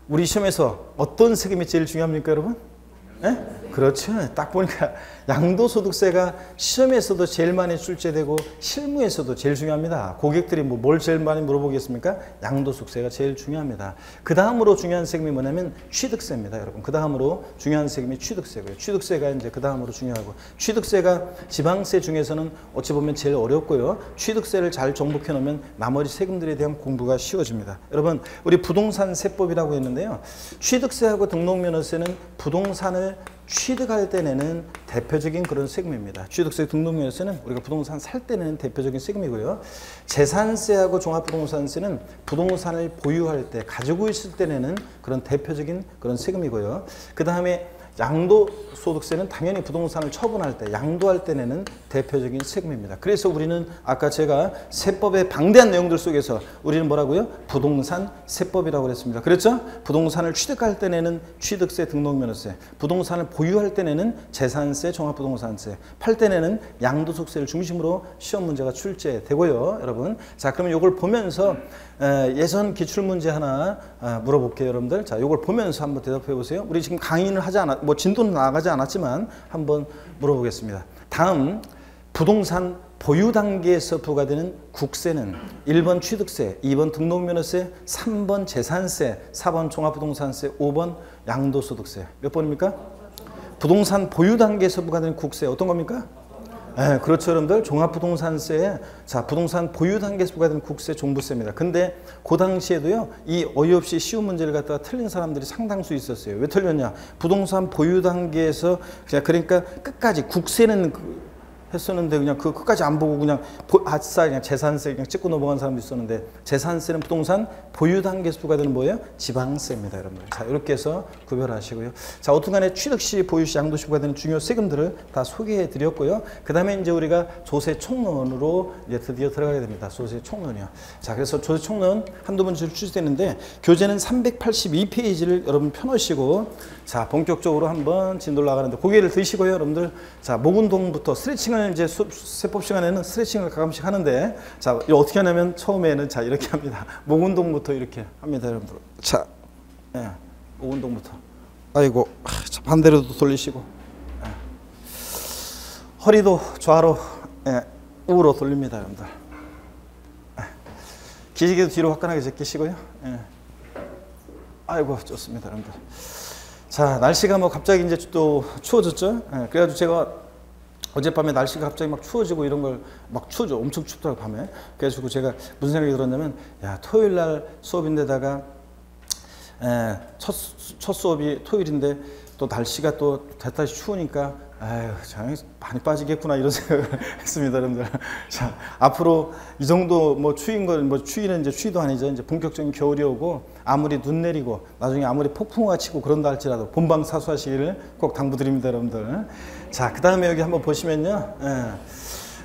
우리 시험에서 어떤 세금이 제일 중요합니까, 여러분? 네? 그렇죠. 딱 보니까 양도소득세가 시험에서도 제일 많이 출제되고 실무에서도 제일 중요합니다. 고객들이 뭘 제일 많이 물어보겠습니까? 양도소득세가 제일 중요합니다. 그 다음으로 중요한 세금이 뭐냐면 취득세입니다, 여러분. 그 다음으로 중요한 세금이 취득세고요. 취득세가 이제 그 다음으로 중요하고, 취득세가 지방세 중에서는 어찌 보면 제일 어렵고요. 취득세를 잘 정복해 놓으면 나머지 세금들에 대한 공부가 쉬워집니다. 여러분, 우리 부동산 세법이라고 했는데요. 취득세하고 등록면허세는 부동산을 취득할 때 내는 대표적인 그런 세금입니다. 취득세, 등록면허세는 우리가 부동산 살 때 내는 대표적인 세금이고요. 재산세하고 종합부동산세는 부동산을 보유할 때, 가지고 있을 때 내는 그런 대표적인 그런 세금이고요. 그 다음에 양도소득세는 당연히 부동산을 처분할 때, 양도할 때 내는 대표적인 세금입니다. 그래서 우리는 아까 제가 세법의 방대한 내용들 속에서 우리는 뭐라고요? 부동산 세법이라고 그랬습니다. 그렇죠? 부동산을 취득할 때 내는 취득세, 등록면허세, 부동산을 보유할 때 내는 재산세, 종합부동산세, 팔 때 내는 양도소득세를 중심으로 시험 문제가 출제되고요, 여러분. 자, 그러면 이걸 보면서 예선 기출문제 하나 물어볼게요, 여러분들. 자, 이걸 보면서 한번 대답해 보세요. 우리 지금 강의는 하지 진도는 나가지 않았지만 한번 물어보겠습니다. 다음 부동산 보유 단계에서 부과되는 국세는 1번 취득세, 2번 등록면허세, 3번 재산세, 4번 종합부동산세, 5번 양도소득세. 몇 번입니까? 부동산 보유 단계에서 부과되는 국세 어떤 겁니까? 네, 그렇죠, 여러분들. 종합부동산세에 자 부동산 보유 단계에서 부과되는 국세 종부세입니다. 근데 그 당시에도요 이 어이없이 쉬운 문제를 갖다가 틀린 사람들이 상당수 있었어요. 왜 틀렸냐? 부동산 보유 단계에서 그러니까 끝까지 국세는 했었는데 그냥 그 끝까지 안 보고 그냥 아싸 그냥 재산세 그냥 찍고 넘어간 사람도 있었는데 제산세는 부동산 보유 단계에서 부과되는 뭐예요? 지방세입니다, 여러분들. 자 이렇게 해서 구별하시고요. 자 어떻간에 취득시, 보유시, 양도시 부과되는 중요 세금들을 다 소개해 드렸고요. 그 다음에 이제 우리가 조세 총론으로 이제 드디어 들어가게 됩니다. 조세 총론이요. 자 그래서 조세 총론 한두 문제를 출제되는데 교재는 382페이지를 여러분 펴놓으시고 자 본격적으로 한번 진도를 나가는데 고개를 드시고요, 여러분들. 자 목 운동부터 스트레칭을 이제 세법 시간에는 스트레칭을 가끔씩 하는데 자 어떻게 하냐면 처음에는 자 이렇게 합니다. 목 운동부터 이렇게 합니다, 여러분들. 자, 예, 목 운동부터. 아이고, 자, 반대로도 돌리시고, 예. 허리도 좌로, 예, 우로 돌립니다, 여러분들. 예. 기지개도 뒤로 화끈하게 제끼시고요. 예. 아이고, 좋습니다, 여러분들. 자, 날씨가 뭐 갑자기 이제 또 추워졌죠. 예, 그래가지고 제가 어젯밤에 날씨가 갑자기 막 추워지고 이런 걸 막 추워져. 엄청 춥더라고, 밤에. 그래가지고 제가 무슨 생각이 들었냐면, 야, 토요일 날 수업인데다가, 첫 수업이 토요일인데 또 날씨가 또 대다시 추우니까, 아유, 참 많이 빠지겠구나, 이런 생각을 했습니다, 여러분들. 자, 앞으로 이 정도 뭐 추위인 건, 뭐 추위는 이제 추위도 아니죠. 이제 본격적인 겨울이 오고, 아무리 눈 내리고, 나중에 아무리 폭풍우가 치고 그런다 할지라도 본방사수하시기를 꼭 당부드립니다, 여러분들. 자, 그 다음에 여기 한번 보시면요.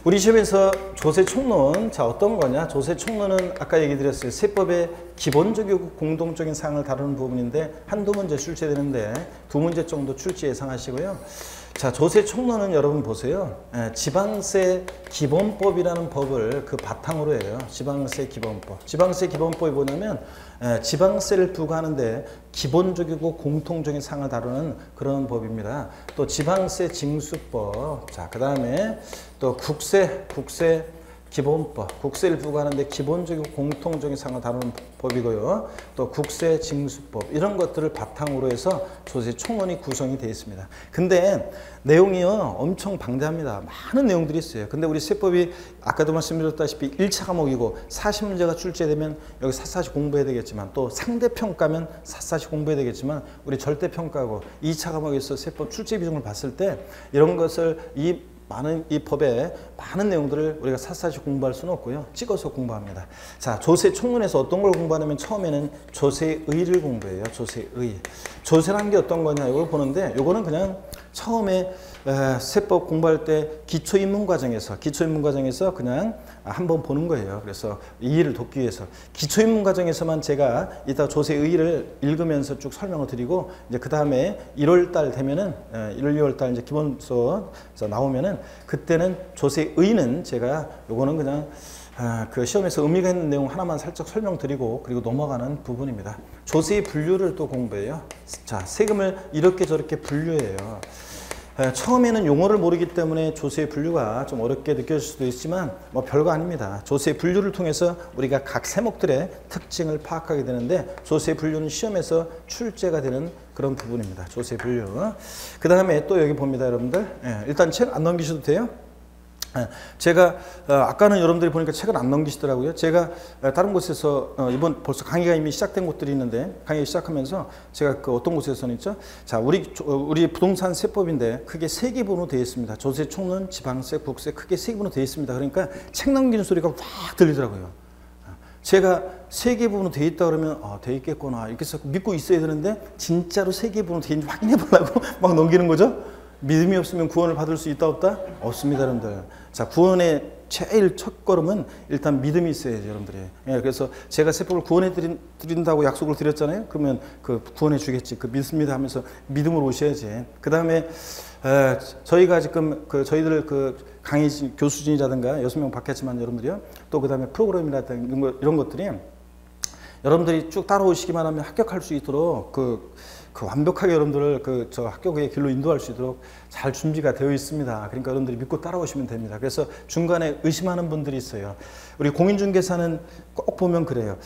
우리 시험에서 조세 총론, 자, 어떤 거냐? 조세 총론은 아까 얘기 드렸어요. 세법의 기본적이고 공동적인 사항을 다루는 부분인데, 한두 문제 출제되는데, 두 문제 정도 출제 예상하시고요. 자, 조세 총론은 여러분 보세요. 지방세 기본법이라는 법을 그 바탕으로 해요. 지방세 기본법. 지방세 기본법이 뭐냐면 지방세를 부과하는데 기본적이고 공통적인 사항을 다루는 그런 법입니다. 또 지방세 징수법. 자, 그 다음에 또 국세 기본법. 국세를 부과하는데 기본적이고 공통적인 사항을 다루는 법이고요. 또 국세 징수법. 이런 것들을 바탕으로 해서 조세 총론이 구성이 되어 있습니다. 근데 내용이요 엄청 방대합니다. 많은 내용들이 있어요. 근데 우리 세법이 아까도 말씀드렸다시피 1차 과목이고 40문제가 출제되면 여기 샅샅이 공부해야 되겠지만 또 상대평가면 샅샅이 공부해야 되겠지만 우리 절대평가고 2차 과목에서 세법 출제 비중을 봤을 때 이런 것을 이 법의 많은 내용들을 우리가 샅샅이 공부할 수는 없고요. 찍어서 공부합니다. 자, 조세 총론에서 어떤 걸 공부하냐면 처음에는 조세의를 공부해요. 조세의. 조세라는 게 어떤 거냐 이걸 보는데 이거는 그냥 처음에 세법 공부할 때 기초입문과정에서 그냥 한번 보는 거예요. 그래서 이해를 돕기 위해서 기초입문과정에서만 제가 이따 조세의를 읽으면서 쭉 설명을 드리고 이제 그 다음에 1월달 되면은 1월, 2월달 이제 기본서 나오면은 그때는 조세의는 제가 요거는 그냥 그 시험에서 의미가 있는 내용 하나만 살짝 설명드리고 그리고 넘어가는 부분입니다. 조세의 분류를 또 공부해요. 자, 세금을 이렇게 저렇게 분류해요. 처음에는 용어를 모르기 때문에 조세의 분류가 좀 어렵게 느껴질 수도 있지만 뭐 별거 아닙니다. 조세의 분류를 통해서 우리가 각 세목들의 특징을 파악하게 되는데 조세의 분류는 시험에서 출제가 되는 그런 부분입니다. 조세의 분류. 그 다음에 또 여기 봅니다, 여러분들. 일단 책 안 넘기셔도 돼요. 제가 아까는 여러분들이 보니까 책을 안 넘기시더라고요. 제가 다른 곳에서 이번 벌써 강의가 이미 시작된 곳들이 있는데 강의 시작하면서 제가 그 어떤 곳에서는 있죠. 자, 우리 부동산 세법인데 크게 세 기본으로 되어 있습니다. 조세, 총론, 지방세, 국세 크게 세 기본으로 되어 있습니다. 그러니까 책 넘기는 소리가 확 들리더라고요. 제가 세 개 부분으로 되어 있다 그러면 되어 있겠구나 이렇게 해서 믿고 있어야 되는데 진짜로 세 개 부분으로 되어 있는지 확인해 보려고 막 넘기는 거죠. 믿음이 없으면 구원을 받을 수 있다 없다? 없습니다, 여러분들. 자, 구원의 제일 첫 걸음은 일단 믿음이 있어야죠, 여러분들이. 그래서 제가 세법을 구원해 드린다고 약속을 드렸잖아요. 그러면 그 구원해 주겠지. 그 믿습니다 하면서 믿음으로 오셔야지. 그 다음에 저희가 지금 저희들 강의 교수진이라든가 6명 받겠지만 여러분들이요. 또 그 다음에 프로그램이라든가 이런 것들이 여러분들이 쭉 따라오시기만 하면 합격할 수 있도록 그 완벽하게 여러분들을 저 합격의 길로 인도할 수 있도록 잘 준비가 되어 있습니다. 그러니까 여러분들이 믿고 따라오시면 됩니다. 그래서 중간에 의심하는 분들이 있어요. 우리 공인중개사는 꼭 보면 그래요.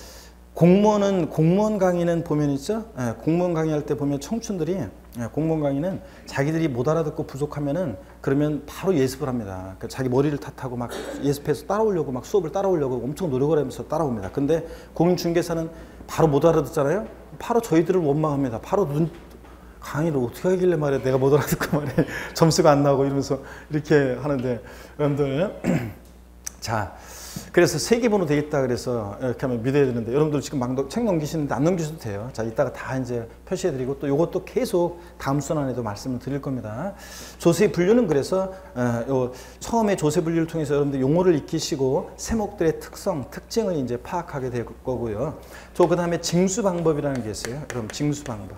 공무원 강의는 보면 있죠. 공무원 강의할 때 보면 청춘들이 공무원 강의는 자기들이 못 알아듣고 부족하면은 그러면 바로 예습을 합니다. 자기 머리를 탓하고 막 예습해서 따라오려고 막 수업을 따라오려고 엄청 노력을 하면서 따라옵니다. 근데 공인중개사는 바로 못 알아듣잖아요. 바로 저희들을 원망합니다. 바로 강의를 어떻게 하길래 말이야 내가 못 알아듣고 말이야 점수가 안 나오고 이러면서 이렇게 하는데 여러분들 자 그래서 세기번호 되겠다 그래서 이렇게 하면 믿어야 되는데 여러분들 지금 막 책 넘기시는데 안 넘기셔도 돼요. 자 이따가 다 이제 표시해 드리고 또 이것도 계속 다음 순환에도 말씀을 드릴 겁니다. 조세 분류는 그래서 처음에 조세 분류를 통해서 여러분들 용어를 익히시고 세목들의 특성, 특징을 이제 파악하게 될 거고요. 그 다음에 징수 방법이라는 게 있어요. 여러분 징수 방법.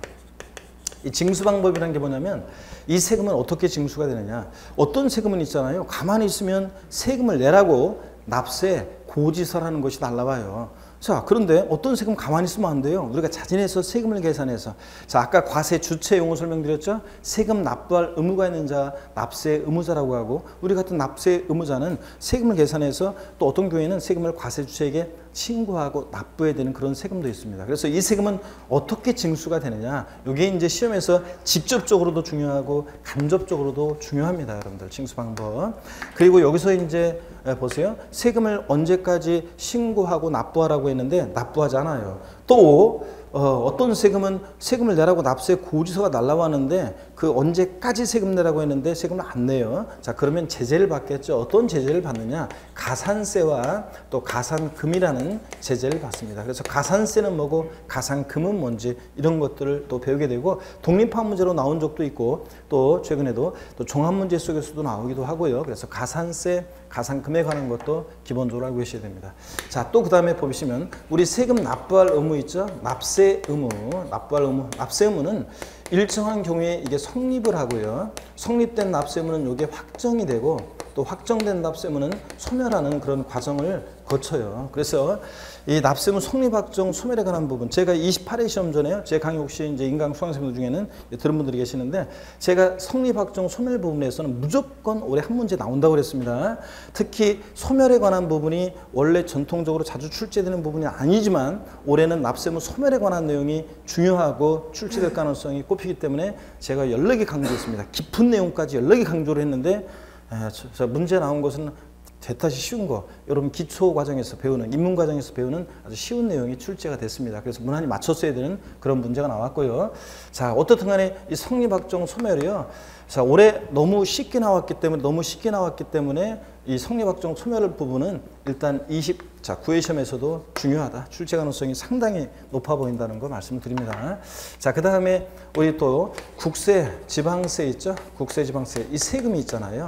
이 징수 방법이라는 게 뭐냐면 이 세금은 어떻게 징수가 되느냐. 어떤 세금은 있잖아요. 가만히 있으면 세금을 내라고 납세 고지서라는 것이 날라와요. 자, 그런데 어떤 세금 가만히 있으면 안 돼요. 우리가 자진해서 세금을 계산해서. 자, 아까 과세 주체 용어 설명드렸죠. 세금 납부할 의무가 있는 자, 납세 의무자라고 하고 우리 같은 납세 의무자는 세금을 계산해서 또 어떤 경우에는 세금을 과세 주체에게 신고하고 납부해야 되는 그런 세금도 있습니다. 그래서 이 세금은 어떻게 징수가 되느냐. 이게 이제 시험에서 직접적으로도 중요하고 간접적으로도 중요합니다. 여러분들 징수 방법. 그리고 여기서 이제 보세요. 세금을 언제까지 신고하고 납부하라고 했는데 납부하지 않아요. 또 어떤 세금은 세금을 내라고 납세 고지서가 날라왔는데 그 언제까지 세금 내라고 했는데 세금을 안 내요. 자 그러면 제재를 받겠죠. 어떤 제재를 받느냐. 가산세와 또 가산금이라는 제재를 받습니다. 그래서 가산세는 뭐고 가산금은 뭔지 이런 것들을 또 배우게 되고 독립화 문제로 나온 적도 있고 또 최근에도 또 종합문제 속에서도 나오기도 하고요. 그래서 가산세, 가산금에 관한 것도 기본적으로 알고 계셔야 됩니다. 자, 또 그 다음에 보시면 우리 세금 납부할 의무 있죠. 납세 의무, 납부할 의무. 납세 의무는 일정한 경우에 이게 성립을 하고요. 성립된 납세 의무는 이게 확정이 되고 또 확정된 납세 의무는 소멸하는 그런 과정을 거쳐요. 그래서 이 납세 의무 성립 확정 소멸에 관한 부분 제가 28회 시험 전에요. 제 강의 혹시 이제 인강 수강생들 중에는 들은 분들이 계시는데 제가 성립 확정 소멸 부분에서는 무조건 올해 한 문제 나온다고 그랬습니다. 특히 소멸에 관한 부분이 원래 전통적으로 자주 출제되는 부분이 아니지만 올해는 납세 의무 소멸에 관한 내용이 중요하고 출제될 가능성이 꼽히기 때문에 제가 여러 개 강조했습니다. 깊은 내용까지 여러 개 강조를 했는데 문제 나온 것은 대탓이 쉬운 거, 여러분 기초 과정에서 배우는, 입문 과정에서 배우는 아주 쉬운 내용이 출제가 됐습니다. 그래서 무난히 맞췄어야 되는 그런 문제가 나왔고요. 자, 어떻든 간에 이 성립확정 소멸이요. 자, 올해 너무 쉽게 나왔기 때문에 이 성립확정 소멸 부분은 일단 9회 시험에서도 중요하다. 출제 가능성이 상당히 높아 보인다는 거 말씀드립니다. 자, 그 다음에 우리 또 국세, 지방세 있죠? 국세, 지방세. 이 세금이 있잖아요.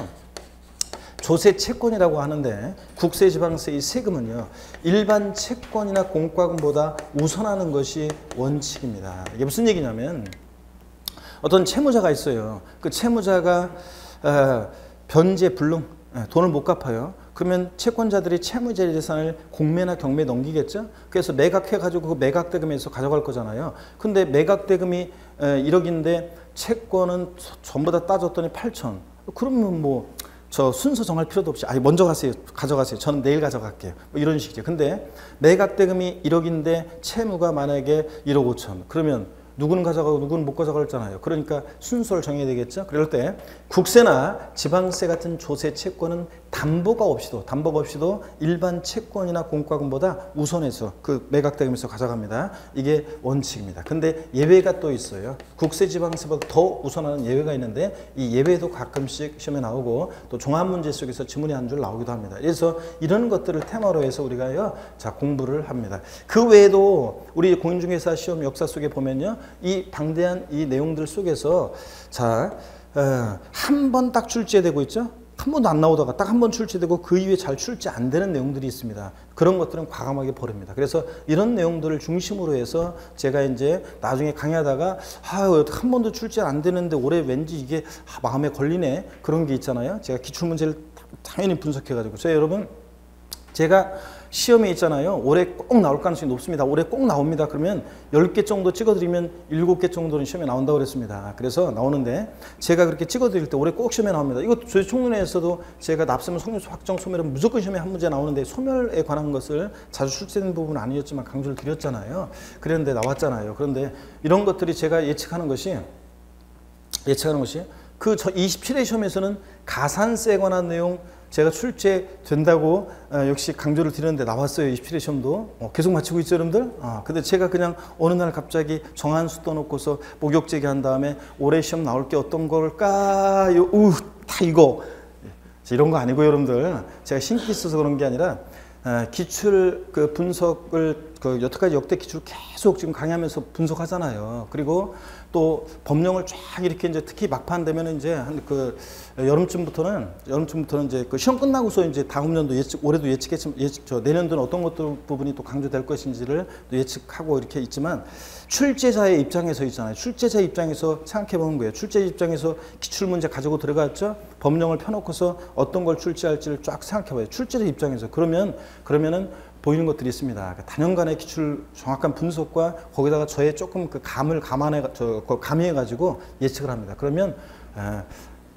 조세 채권이라고 하는데 국세 지방세 이 세금은요 일반 채권이나 공과금보다 우선하는 것이 원칙입니다. 이게 무슨 얘기냐면 어떤 채무자가 있어요. 그 채무자가 변제 불능 돈을 못 갚아요. 그러면 채권자들이 채무자 재산을 공매나 경매에 넘기겠죠. 그래서 매각해가지고 그 매각대금에서 가져갈 거잖아요. 근데 매각대금이 1억인데 채권은 전부 다 따졌더니 8천. 그러면 뭐 저 순서 정할 필요도 없이 먼저 가세요. 가져가세요. 저는 내일 가져갈게요. 뭐 이런 식이죠. 근데 매각대금이 1억인데 채무가 만약에 1억 5천. 그러면 누구는 가져가고 누구는 못 가져가잖아요. 그러니까 순서를 정해야 되겠죠. 그럴 때 국세나 지방세 같은 조세 채권은 담보가 없이도 일반 채권이나 공과금보다 우선해서 그 매각대금에서 가져갑니다. 이게 원칙입니다. 근데 예외가 또 있어요. 국세 지방세보다 더 우선하는 예외가 있는데 이 예외도 가끔씩 시험에 나오고 또 종합문제 속에서 지문이 한 줄 나오기도 합니다. 그래서 이런 것들을 테마로 해서 우리가요, 자, 공부를 합니다. 그 외에도 우리 공인중개사 시험 역사 속에 보면요, 이 방대한 이 내용들 속에서 자, 한 번 딱 출제되고 있죠. 한 번도 안 나오다가 딱 한 번 출제되고 그 이후에 잘 출제 안 되는 내용들이 있습니다. 그런 것들은 과감하게 버립니다. 그래서 이런 내용들을 중심으로 해서 제가 이제 나중에 강의하다가 한 번도 출제 안 되는데 올해 왠지 이게 마음에 걸리네 그런 게 있잖아요. 제가 기출문제를 당연히 분석해가지고 여러분 제가 시험에 있잖아요. 올해 꼭 나올 가능성이 높습니다. 올해 꼭 나옵니다. 그러면 10개 정도 찍어드리면 7개 정도는 시험에 나온다고 그랬습니다. 그래서 나오는데 제가 그렇게 찍어드릴 때 올해 꼭 시험에 나옵니다. 이것도 조세 총론에서도 제가 납세면 속력수 확정 소멸은 무조건 시험에 한 문제 나오는데 소멸에 관한 것을 자주 출제된 부분은 아니었지만 강조를 드렸잖아요. 그랬는데 나왔잖아요. 그런데 이런 것들이 제가 예측하는 것이 그 27회 시험에서는 가산세에 관한 내용 제가 출제된다고 역시 강조를 드렸는데 나왔어요. 27회 시험도. 계속 맞히고 있죠, 여러분들? 근데 제가 그냥 어느 날 갑자기 정한수 떠놓고서 목욕 제기한 다음에 올해 시험 나올 게 어떤 걸까? 다 이거. 이런 거 아니고 여러분들. 제가 신기 있어서 그런 게 아니라 기출 그 분석을 그 여태까지 역대 기출 계속 지금 강의하면서 분석하잖아요. 그리고 또 법령을 쫙 이렇게 이제 특히 막판 되면 이제 한 그 여름쯤부터는 이제 그 시험 끝나고서 이제 다음 연도 올해도 예측했지만 내년도는 어떤 것들 부분이 또 강조될 것인지를 또 예측하고 이렇게 있지만 출제자의 입장에서 있잖아요. 출제자의 입장에서 생각해 보는 거예요. 출제자 입장에서 기출 문제 가지고 들어갔죠. 법령을 펴놓고서 어떤 걸 출제할지를 쫙 생각해 봐요. 출제자 입장에서 그러면은 보이는 것들이 있습니다. 단연간의 기출 정확한 분석과 거기다가 저의 조금 그 감을 가미해가지고 예측을 합니다. 그러면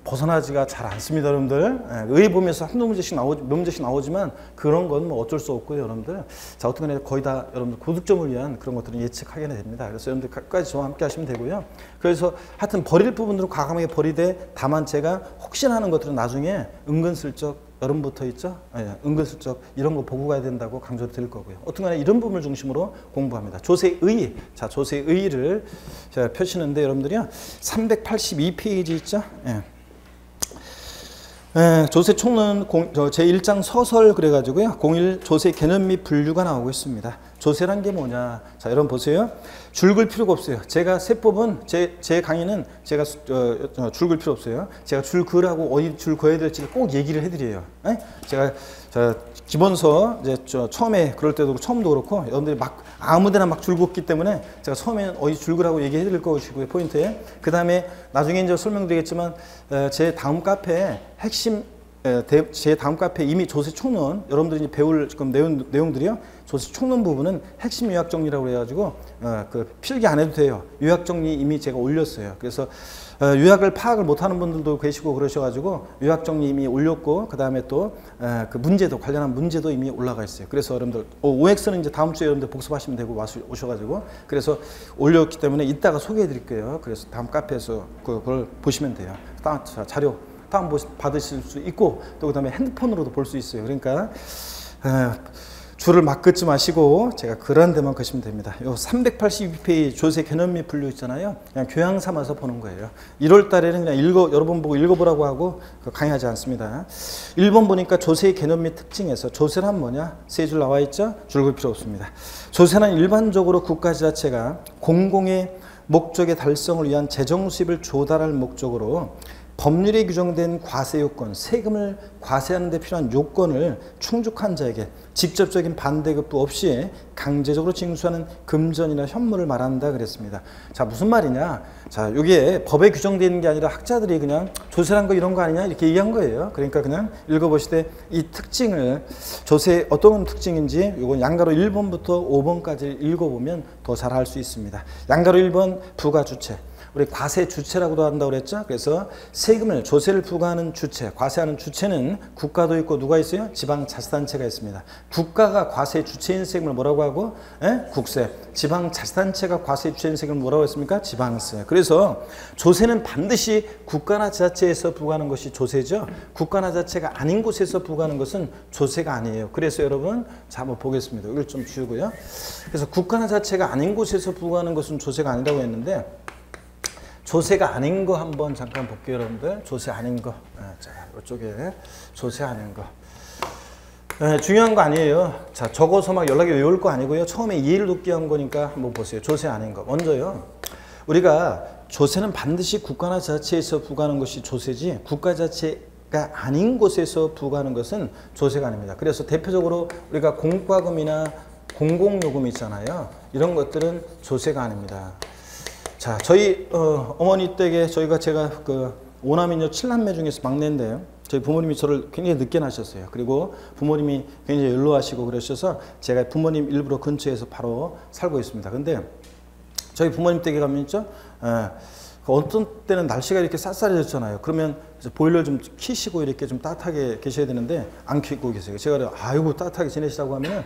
벗어나지가 잘 않습니다, 여러분들. 의의 보면서 한두 문제씩 몇 문제씩 나오지만 그런 건 뭐 어쩔 수 없고요, 여러분들. 자, 어떻게 보면 거의 다 여러분들 고득점을 위한 그런 것들은 예측하게 됩니다. 그래서 여러분들 끝까지 저와 함께 하시면 되고요. 그래서 하여튼 버릴 부분들은 과감하게 버리되 다만 제가 혹시나 하는 것들은 나중에 은근슬쩍 여름부터 있죠? 은근슬쩍 이런 거 보고 가야 된다고 강조를 드릴 거고요. 어떤 간에 이런 부분을 중심으로 공부합니다. 조세의. 자, 조세의를 제가 펴시는데 여러분들이요. 382페이지 있죠? 조세 총론 제1장 서설 그래가지고요. 01 조세 개념 및 분류가 나오고 있습니다. 조세란 게 뭐냐. 자, 여러분 보세요. 줄 글 필요가 없어요. 제가 세법은 제 강의는 제가 줄 글 필요 없어요. 제가 줄 그라고 어디 줄 그어야 될지를 꼭 얘기를 해드려요. 제가 기본서 이제 처음에 그럴 때도 처음도 그렇고 여러분들이 막 아무데나 막 줄 긋기 때문에 제가 처음에는 어디 줄 그라고 얘기해 드릴 것이고요. 포인트에. 그 다음에 나중에 이제 설명드리겠지만 제 다음 카페에 핵심 제 다음 카페 이미 조세 총론 여러분들이 배울 지금 내용들이요. 조세 총론 부분은 핵심 요약 정리라고 해가지고 그 필기 안 해도 돼요. 요약 정리 이미 제가 올렸어요. 그래서 요약을 파악을 못하는 분들도 계시고 그러셔가지고 요약 정리 이미 올렸고 그 다음에 또 그 문제도 관련한 문제도 이미 올라가 있어요. 그래서 여러분들 OX는 이제 다음 주에 여러분들 복습하시면 되고 오셔가지고 그래서 올렸기 때문에 이따가 소개해드릴게요. 그래서 다음 카페에서 그걸 보시면 돼요. 자료 다운 받으실 수 있고 또 그다음에 핸드폰으로도 볼 수 있어요. 그러니까 줄을 막 긋지 마시고 제가 그런 데만 긋시면 됩니다. 요 382페이지 조세 개념 및 분류 있잖아요. 그냥 교양 삼아서 보는 거예요. 1월 달에는 그냥 여러 번 보고 읽어보라고 하고 강의하지 않습니다. 1번 보니까 조세 개념 및 특징에서 조세란 뭐냐? 세 줄 나와 있죠? 줄 글 필요 없습니다. 조세는 일반적으로 국가 지자체가 공공의 목적의 달성을 위한 재정 수입을 조달할 목적으로 법률에 규정된 과세 요건, 세금을 과세하는 데 필요한 요건을 충족한 자에게 직접적인 반대급부 없이 강제적으로 징수하는 금전이나 현물을 말한다 그랬습니다. 자, 무슨 말이냐? 자, 여기에 법에 규정되어 있는 게 아니라 학자들이 그냥 조세란 거 이런 거 아니냐 이렇게 얘기한 거예요. 그러니까 그냥 읽어보시되 이 특징을 조세 어떤 특징인지 요건 양가로 1번부터 5번까지 읽어보면 더 잘 알 수 있습니다. 양가로 1번 부가주체. 우리 과세 주체라고도 한다고 그랬죠. 그래서 세금을 조세를 부과하는 주체, 과세하는 주체는 국가도 있고 누가 있어요? 지방자치단체가 있습니다. 국가가 과세 주체인 세금을 뭐라고 하고? 국세. 지방자치단체가 과세 주체인 세금을 뭐라고 했습니까? 지방세. 그래서 조세는 반드시 국가나 지자체에서 부과하는 것이 조세죠. 국가나 지자체가 아닌 곳에서 부과하는 것은 조세가 아니에요. 그래서 여러분 자 한번 보겠습니다. 이걸 좀 지우고요. 그래서 국가나 지자체가 아닌 곳에서 부과하는 것은 조세가 아니라고 했는데 조세가 아닌 거 한번 잠깐 볼게요, 여러분들. 조세 아닌 거. 자, 이쪽에 조세 아닌 거. 중요한 거 아니에요. 자, 적어서 막 연락이 외울 거 아니고요. 처음에 이해를 돕기 한 거니까 한번 보세요. 조세 아닌 거. 먼저요. 우리가 조세는 반드시 국가나 지자체에서 부과하는 것이 조세지 국가 자체가 아닌 곳에서 부과하는 것은 조세가 아닙니다. 그래서 대표적으로 우리가 공과금이나 공공요금 있잖아요. 이런 것들은 조세가 아닙니다. 자, 저희 어머니 댁에 제가 그 5남이녀 7남매 중에서 막내인데요. 저희 부모님이 저를 굉장히 늦게 낳으셨어요. 그리고 부모님이 굉장히 연로하시고 그러셔서 제가 부모님 일부러 근처에서 바로 살고 있습니다. 근데 저희 부모님 댁에 가면 있죠. 어떤 때는 날씨가 이렇게 쌀쌀해졌잖아요. 그러면 보일러 좀 켜시고 이렇게 좀 따뜻하게 계셔야 되는데 안 켜고 계세요. 제가 아이고 따뜻하게 지내시라고 하면은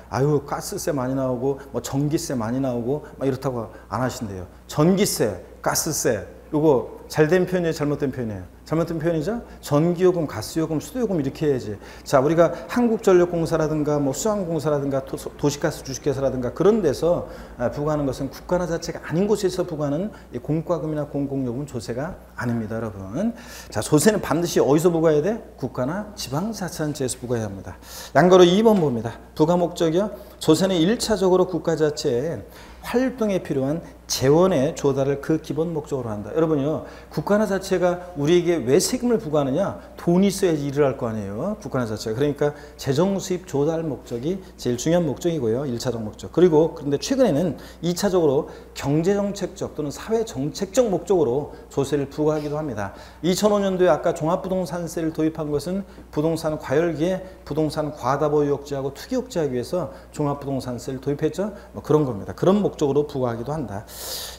아유 가스세 많이 나오고 뭐 전기세 많이 나오고 막 이렇다고 안 하신대요. 전기세, 가스세 이거 잘된 표현이에요, 잘못된 표현이에요? 잘못된 표현이죠. 전기요금, 가스요금, 수도요금 이렇게 해야지. 자, 우리가 한국전력공사라든가 뭐 수항공사라든가 도시가스 주식회사라든가 그런 데서 부과하는 것은 국가나 자체가 아닌 곳에서 부과하는 공과금이나 공공요금은 조세가 아닙니다, 여러분. 자, 조세는 반드시 어디서 부과해야 돼? 국가나 지방자치단체에서 부과해야 합니다. 양가로 2번 봅니다. 부과 목적이요. 조세는 1차적으로 국가 자체에 활동에 필요한 재원의 조달을 그 기본 목적으로 한다. 여러분요, 국가나 자체가 우리에게 왜 세금을 부과하느냐? 돈이 있어야지 일을 할 거 아니에요. 국가나 자체가. 그러니까 재정 수입 조달 목적이 제일 중요한 목적이고요. 1차적 목적. 그리고 그런데 최근에는 2차적으로 경제정책적 또는 사회정책적 목적으로 조세를 부과하기도 합니다. 2005년도에 아까 종합부동산세를 도입한 것은 부동산 과열기에 부동산 과다보유억제하고 투기억제하기 위해서 종합부동산세를 도입했죠. 뭐 그런 겁니다. 그런 목적으로 부과하기도 한다.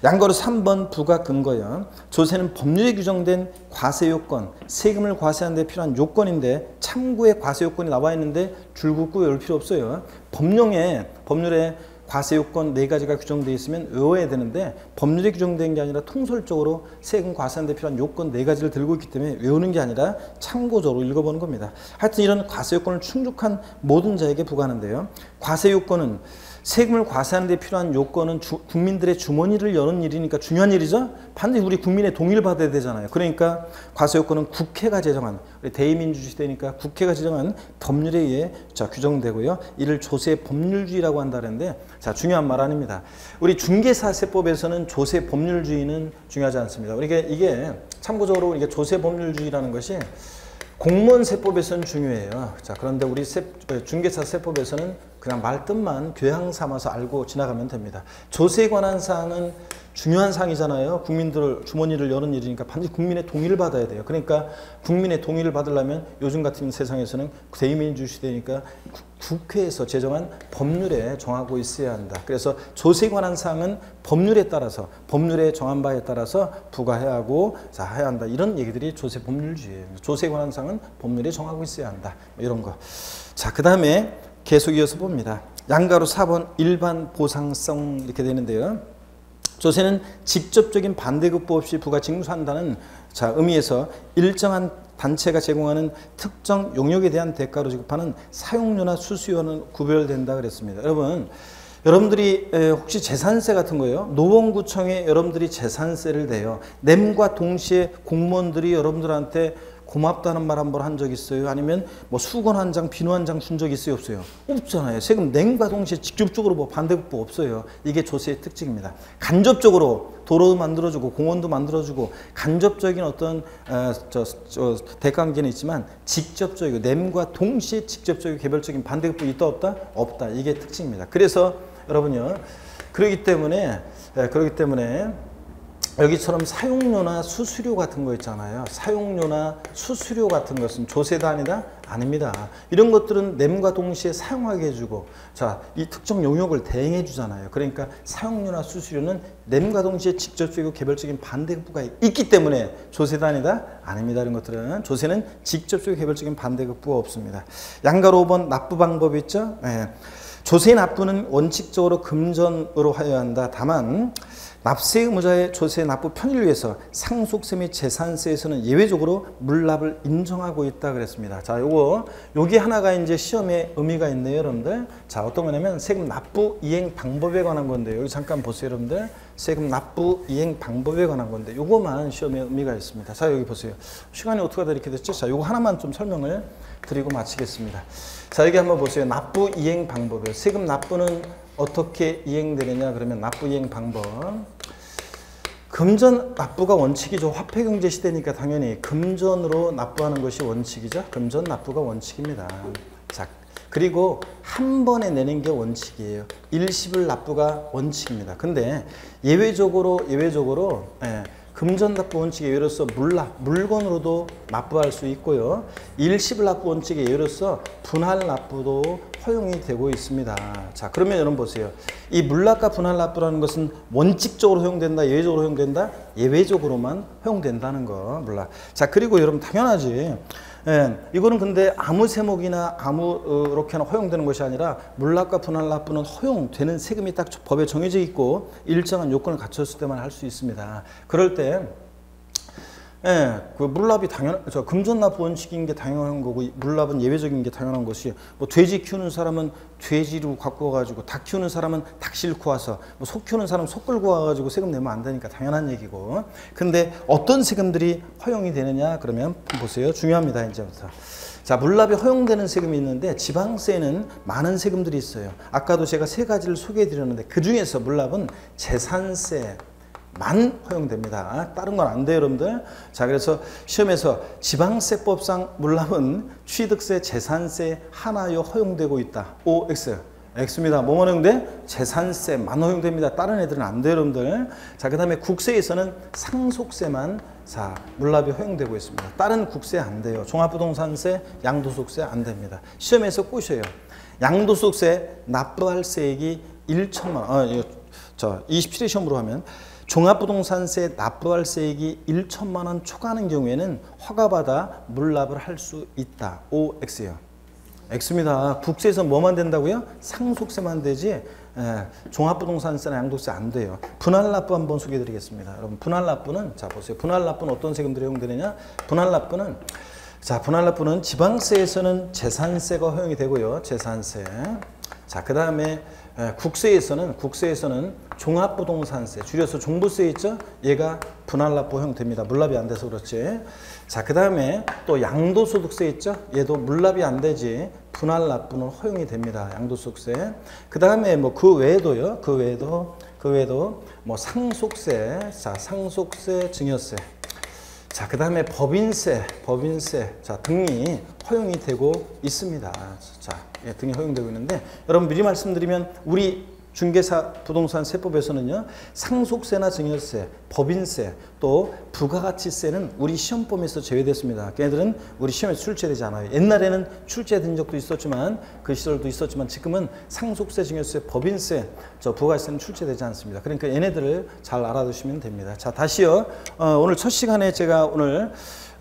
양거로 3번 부과 근거요. 조세는 법률에 규정된 과세 요건, 세금을 과세하는 데 필요한 요건인데 참고에 과세 요건이 나와 있는데 줄긋고 외울 필요 없어요. 법령에 법률에 과세 요건 4가지가 규정되어 있으면 외워야 되는데 법률에 규정된 게 아니라 통설적으로 세금 과세하는 데 필요한 요건 4가지를 들고 있기 때문에 외우는 게 아니라 참고적으로 읽어보는 겁니다. 하여튼 이런 과세 요건을 충족한 모든 자에게 부과하는데요. 과세 요건은 세금을 과세하는 데 필요한 요건은 국민들의 주머니를 여는 일이니까 중요한 일이죠. 반드시 우리 국민의 동의를 받아야 되잖아요. 그러니까 과세 요건은 국회가 제정한, 우리 대의민주시대니까 국회가 제정한 법률에 의해 규정되고요. 이를 조세 법률주의라고 한다는데 자, 중요한 말 아닙니다. 우리 중개사세법에서는 조세 법률주의는 중요하지 않습니다. 이게 참고적으로 이게 조세 법률주의라는 것이 공무원 세법에서는 중요해요. 자, 그런데 우리 중개사 세법에서는 그냥 말뜻만 교양 삼아서 알고 지나가면 됩니다. 조세에 관한 사항은 중요한 사항이잖아요. 국민들 주머니를 여는 일이니까 반드시 국민의 동의를 받아야 돼요. 그러니까 국민의 동의를 받으려면 요즘 같은 세상에서는 대의민주 시대니까 국회에서 제정한 법률에 정하고 있어야 한다. 그래서 조세에 관한 사항은 법률에 따라서 법률에 정한 바에 따라서 부과해야 하고 해야 한다. 이런 얘기들이 조세 법률주의예요. 조세에 관한 사항은 법률에 정하고 있어야 한다. 이런 거. 자, 그 다음에 계속 이어서 봅니다. 양가로 4번 일반 보상성 이렇게 되는데요. 조세는 직접적인 반대급부 없이 부과 징수한다는 의미에서 일정한 단체가 제공하는 특정 용역에 대한 대가로 지급하는 사용료나 수수료는 구별된다 그랬습니다. 여러분들이 혹시 재산세 같은 거예요? 노원구청에 여러분들이 재산세를 내요. 냄과 동시에 공무원들이 여러분들한테 고맙다는 말 한 번 한 적 있어요? 아니면 뭐 수건 한 장, 비누 한 장 준 적 있어요? 없어요? 없잖아요. 세금 낸과 동시에 직접적으로 뭐 반대급부 없어요. 이게 조세의 특징입니다. 간접적으로 도로 만들어주고 공원도 만들어주고 간접적인 어떤 대관계는 있지만 직접적이고 냄과 동시에 직접적이고 개별적인 반대급부 있다 없다? 없다. 이게 특징입니다. 그래서 여러분요. 그렇기 때문에 여기처럼 사용료나 수수료 같은 거 있잖아요. 사용료나 수수료 같은 것은 조세다 아니다? 아닙니다. 이런 것들은 냄과 동시에 사용하게 해주고 이 특정 용역을 대행해 주잖아요. 그러니까 사용료나 수수료는 냄과 동시에 직접적이고 개별적인 반대급부가 있기 때문에 조세다 아니다? 아닙니다. 이런 것들은 조세는 직접적이고 개별적인 반대급부가 없습니다. 양가로 5번 납부 방법이 있죠. 조세 납부는 원칙적으로 금전으로 하여야 한다. 다만 납세 의무자의 조세 납부 편의를 위해서 상속세 및 재산세에서는 예외적으로 물납을 인정하고 있다 그랬습니다. 자, 요게 하나가 이제 시험에 의미가 있네요, 여러분들. 자, 어떤 거냐면 세금 납부 이행 방법에 관한 건데 여기 잠깐 보세요, 여러분들. 세금 납부 이행 방법에 관한 건데 요거만 시험에 의미가 있습니다. 자, 여기 보세요. 시간이 어떻게 하다 이렇게 됐죠? 자, 요거 하나만 좀 설명을 드리고 마치겠습니다. 자, 여기 한번 보세요. 납부 이행 방법이요. 세금 납부는 어떻게 이행되느냐 그러면 납부 이행 방법. 금전 납부가 원칙이죠. 화폐경제 시대니까 당연히 금전으로 납부하는 것이 원칙이죠. 금전 납부가 원칙입니다. 자, 그리고 한 번에 내는 게 원칙이에요. 일시불 납부가 원칙입니다. 근데 예외적으로 금전납부 원칙의 예로서 물건으로도 납부할 수 있고요. 일시불납부 원칙의 예로서 분할납부도 허용이 되고 있습니다. 자, 그러면 여러분 보세요. 이 물납과 분할납부라는 것은 원칙적으로 허용된다, 예외적으로 허용된다? 예외적으로만 허용된다는 거 물납. 자, 그리고 여러분 당연하지. 예, 이거는 근데 아무 세목이나 아무렇게나 허용되는 것이 아니라 물납과 분할납부는 허용되는 세금이 딱 법에 정해져 있고 일정한 요건을 갖췄을 때만 할 수 있습니다. 그럴 때 예, 그 물납이 금전납부 원칙인 게 당연한 거고 물납은 예외적인 게 당연한 것이 뭐 돼지 키우는 사람은 돼지로 갖고 와가지고 닭 키우는 사람은 닭 싣고 와서 뭐 소 키우는 사람은 소 끌고 와가지고 세금 내면 안 되니까 당연한 얘기고. 근데 어떤 세금들이 허용이 되느냐 그러면 보세요. 중요합니다. 이제부터. 자, 물납이 허용되는 세금이 있는데 지방세는 많은 세금들이 있어요. 아까도 제가 세 가지를 소개해 드렸는데 그 중에서 물납은 재산세 만 허용됩니다. 다른 건 안 돼요, 여러분들. 자, 그래서 시험에서 지방세법상 물납은 취득세, 재산세 하나여 허용되고 있다. O, X. X입니다. 뭐만 허용돼? 재산세만 허용됩니다. 다른 애들은 안 돼요, 여러분들. 자, 그 다음에 국세에서는 상속세만 자, 물납이 허용되고 있습니다. 다른 국세 안 돼요. 종합부동산세, 양도소득세 안 됩니다. 시험에서 꼬셔요. 양도소득세 납부할 세액이 1천만 원. 27회 시험으로 하면 종합부동산세 납부할 세액이 1천만 원 초과하는 경우에는 허가받아 물납을 할 수 있다. O, X요. X입니다. 국세에서 뭐만 된다고요? 상속세만 되지 종합부동산세나 양도세 안 돼요. 분할납부 한번 소개해 드리겠습니다. 여러분 분할납부는 자 보세요. 분할납부는 어떤 세금들이 허용되느냐? 분할납부는 지방세에서는 재산세가 허용이 되고요. 재산세. 자, 그 다음에 국세에서는 종합부동산세, 줄여서 종부세 있죠? 얘가 분할납부 허용됩니다. 물납이 안 돼서 그렇지. 자, 그 다음에 또 양도소득세 있죠? 얘도 물납이 안 되지 분할납부는 허용이 됩니다. 양도소득세. 그 다음에 뭐 그 외에도요. 그 외에도 뭐 상속세, 자, 상속세, 증여세. 자, 그 다음에 법인세 자, 등이 허용이 되고 있습니다. 자, 예, 등이 허용되고 있는데 여러분 미리 말씀드리면 우리 중개사 부동산 세법에서는요. 상속세나 증여세, 법인세, 또 부가가치세는 우리 시험범위에서 제외됐습니다. 걔네들은 우리 시험에 출제되지 않아요. 옛날에는 출제된 적도 있었지만 그 시절도 있었지만 지금은 상속세, 증여세, 법인세, 부가가치세는 출제되지 않습니다. 그러니까 얘네들을 잘 알아두시면 됩니다. 자, 다시요. 오늘 첫 시간에 제가 오늘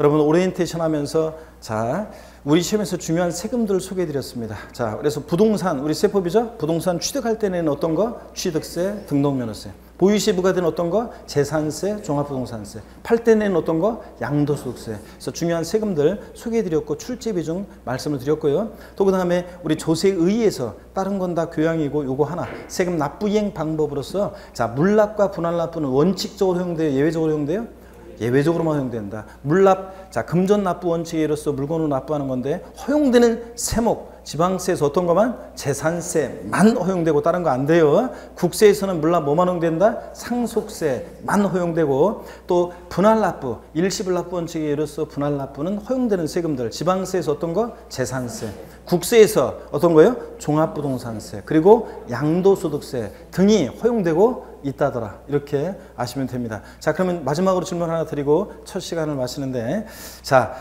여러분 오리엔테이션 하면서 자, 우리 시험에서 중요한 세금들을 소개해 드렸습니다. 자, 그래서 부동산, 우리 세법이죠? 부동산 취득할 때는 어떤 거? 취득세, 등록면허세. 보유시에 부과되는 어떤 거? 재산세, 종합부동산세. 팔 때는 어떤 거? 양도소득세. 그래서 중요한 세금들 소개해 드렸고 출제 비중 말씀을 드렸고요. 또 그 다음에 우리 조세의에서 다른 건 다 교양이고 요거 하나 세금 납부 이행 방법으로서 자, 물납과 분할납부는 원칙적으로 허용돼요? 예외적으로 허용돼요? 예외적으로만 허용된다. 물납, 자, 금전납부 원칙으로서 물건으로 납부하는 건데 허용되는 세목, 지방세에서 어떤 것만? 재산세만 허용되고 다른 거 안 돼요. 국세에서는 물납 뭐만 허용된다? 상속세만 허용되고 또 분할납부, 일시불납부 원칙으로서 분할납부는 허용되는 세금들, 지방세에서 어떤 거? 재산세. 국세에서 어떤 거예요? 종합부동산세, 그리고 양도소득세 등이 허용되고 있다더라. 이렇게 아시면 됩니다. 자, 그러면 마지막으로 질문 하나 드리고 첫 시간을 마치는데 자,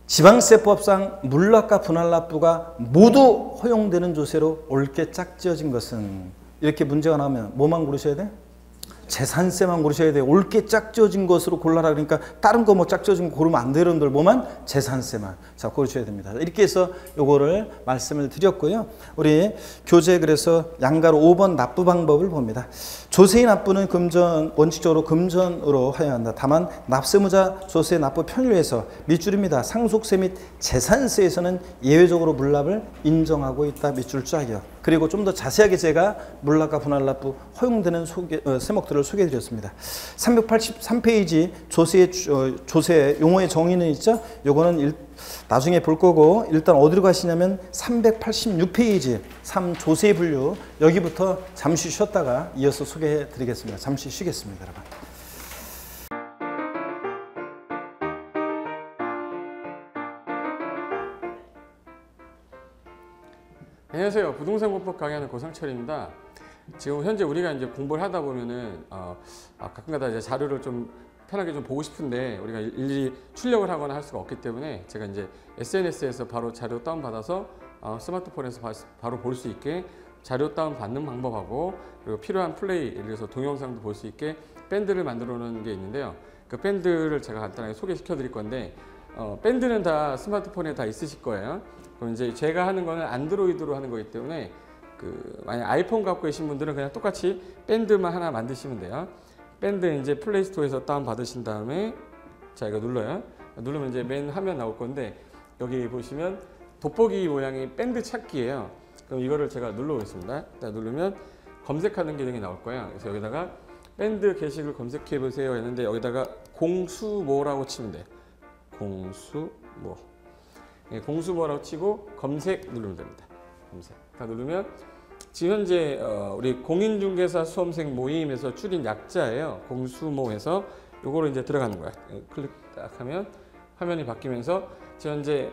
지방세법상 물납과 분할납부가 모두 허용되는 조세로 옳게 짝지어진 것은 이렇게 문제가 나오면 뭐만 고르셔야 돼? 재산세만 고르셔야 돼요. 옳게 짝지어진 것으로 골라라. 그러니까 다른 거 뭐 짝지어진 거 고르면 안 돼요. 여러분들 뭐만? 재산세만. 자, 고르셔야 됩니다. 이렇게 해서 요거를 말씀을 드렸고요. 우리 교재 그래서 양가로 5번 납부 방법을 봅니다. 조세의 납부는 원칙적으로 금전으로 하여야 한다. 다만 납세무자 조세 납부 편의에서 밑줄입니다. 상속세 및 재산세에서는 예외적으로 물납을 인정하고 있다. 밑줄 짝이요. 그리고 좀 더 자세하게 제가 물납과 분할납부 허용되는 세목들을 소개해 드렸습니다. 383페이지 조세 용어의 정의는 있죠? 요거는 나중에 볼 거고 일단 어디로 가시냐면 386페이지 3조세 분류 여기부터 잠시 쉬었다가 이어서 소개해 드리겠습니다. 잠시 쉬겠습니다, 여러분.
안녕하세요. 부동산 공법 강의하는 고상철입니다. 지금 현재 우리가 이제 공부를 하다 보면은 가끔가다 이제 자료를 좀 편하게 좀 보고 싶은데 우리가 일일이 출력을 하거나 할 수가 없기 때문에 제가 이제 SNS에서 바로 자료 다운받아서 스마트폰에서 바로 볼 수 있게 자료 다운 받는 방법하고, 그리고 필요한 플레이, 예를 들어서 동영상도 볼 수 있게 밴드를 만들어 놓은 게 있는데요. 그 밴드를 제가 간단하게 소개시켜 드릴 건데, 밴드는 다 스마트폰에 다 있으실 거예요. 그럼 이제 제가 하는 거는 안드로이드로 하는 거기 때문에 만약 아이폰 갖고 계신 분들은 그냥 똑같이 밴드만 하나 만드시면 돼요. 밴드 이제 플레이스토어에서 다운 받으신 다음에, 자, 이거 눌러요. 누르면 이제 맨 화면 나올 건데, 여기 보시면 돋보기 모양의 밴드 찾기예요. 그럼 이거를 제가 눌러보겠습니다. 누르면 검색하는 기능이 나올 거예요. 그래서 여기다가 밴드 게시글 검색해 보세요 했는데, 여기다가 공수모라고 치면 돼요. 공수모. 공수모라고 치고 검색 누르면 됩니다. 검색. 다 누르면 지금 현재 우리 공인중개사 수험생 모임에서 줄인 약자예요. 공수모에서 요거로 이제 들어가는 거야. 클릭 딱 하면 화면이 바뀌면서 지금 현재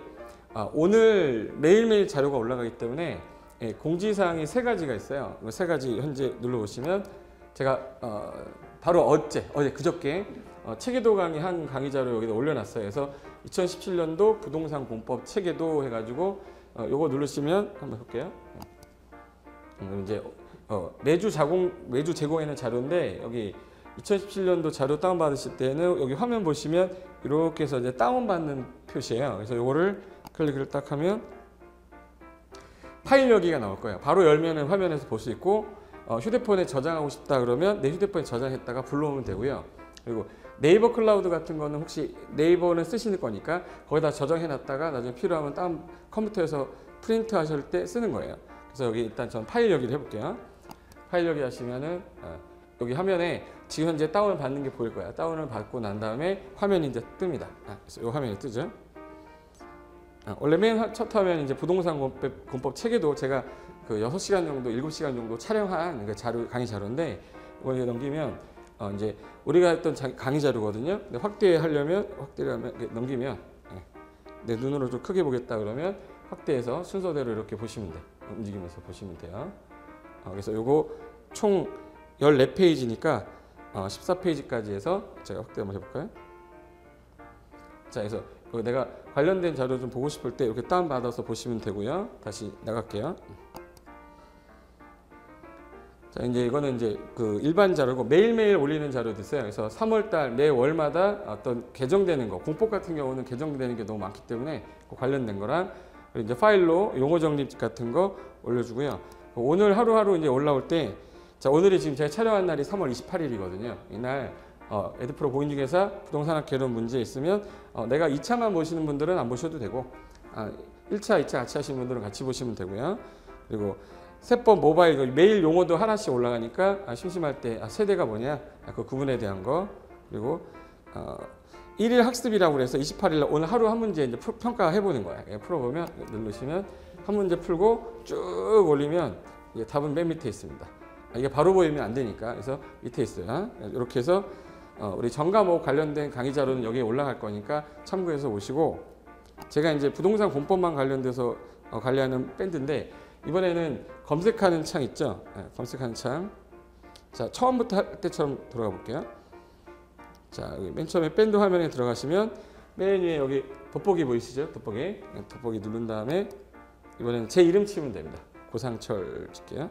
오늘 매일매일 자료가 올라가기 때문에 공지사항이 3가지가 있어요. 3가지 현재 눌러보시면 제가 바로 어제 그저께 체계도 강의 한 강의 자료 여기다 올려놨어요. 그래서 2017년도 부동산 공법 체계도 해가지고 요거 누르시면 한번 볼게요. 이제 매주 제공하는 자료인데, 여기 2017년도 자료 다운 받으실 때는 여기 화면 보시면 이렇게 해서 이제 다운 받는 표시예요. 그래서 요거를 클릭을 딱 하면 파일 여기가 나올 거예요. 바로 열면은 화면에서 볼 수 있고, 휴대폰에 저장하고 싶다 그러면 내 휴대폰에 저장했다가 불러오면 되고요. 그리고 네이버 클라우드 같은 거는 혹시 네이버는 쓰시는 거니까 거기다 저장해 놨다가 나중에 필요하면 다운 컴퓨터에서 프린트 하실 때 쓰는 거예요. 그래서 여기 일단 전 파일 여기를 해볼게요. 파일 여기 하시면은 여기 화면에 지금 현재 다운을 받는 게 보일 거야. 다운을 받고 난 다음에 화면이 이제 뜹니다. 그래서 이 화면이 뜨죠. 원래 맨 첫 화면 이제 부동산 공법 체계도 제가 그 6시간 정도, 7시간 정도 촬영한 그 강의 자료인데, 이걸 넘기면 이제 우리가 했던 강의 자료거든요. 근데 확대를 넘기면, 내 눈으로 좀 크게 보겠다 그러면 확대해서 순서대로 이렇게 보시면 돼요. 움직이면서 보시면 돼요. 그래서 요거 총 14페이지니까 14페이지까지 해서 제가 확대 한번 해볼까요? 자, 그래서 내가 관련된 자료 좀 보고 싶을 때 이렇게 다운받아서 보시면 되고요. 다시 나갈게요. 자, 이제 이거는 이제 그 일반 자료고 매일매일 올리는 자료도 있어요. 그래서 3월달 매월마다 어떤 개정되는 거, 공법 같은 경우는 개정되는 게 너무 많기 때문에 그 관련된 거랑, 그리고 이제 파일로 용어 정립 같은 거 올려주고요. 오늘 하루하루 이제 올라올 때, 자, 오늘이 지금 제가 촬영한 날이 3월 28일이거든요. 이날 에드프로 공인중개사 부동산학 개론 문제 있으면 내가 2차만 보시는 분들은 안 보셔도 되고, 1차, 2차 같이 하시는 분들은 같이 보시면 되고요. 그리고 세법 모바일 매일 용어도 하나씩 올라가니까 심심할 때 세대가 뭐냐, 그 구분에 대한 거, 그리고 1일 학습이라고 그래서 28일 날 오늘 하루 한 문제 이제 평가해 보는 거야. 풀어보면 누르시면 한 문제 풀고 쭉 올리면 이게 답은 맨 밑에 있습니다. 이게 바로 보이면 안 되니까, 그래서 밑에 있어요. 이렇게 해서 우리 전과목 관련된 강의 자료는 여기에 올라갈 거니까 참고해서 오시고, 제가 이제 부동산 공법만 관련돼서 관리하는 밴드인데, 이번에는 검색하는 창 있죠? 검색하는 창. 자, 처음부터 할 때처럼 들어가 볼게요. 자, 여기 맨 처음에 밴드 화면에 들어가시면 맨 위에 여기 돋보기 보이시죠? 돋보기 누른 다음에 이번에는 제 이름 치면 됩니다. 고상철 칠게요.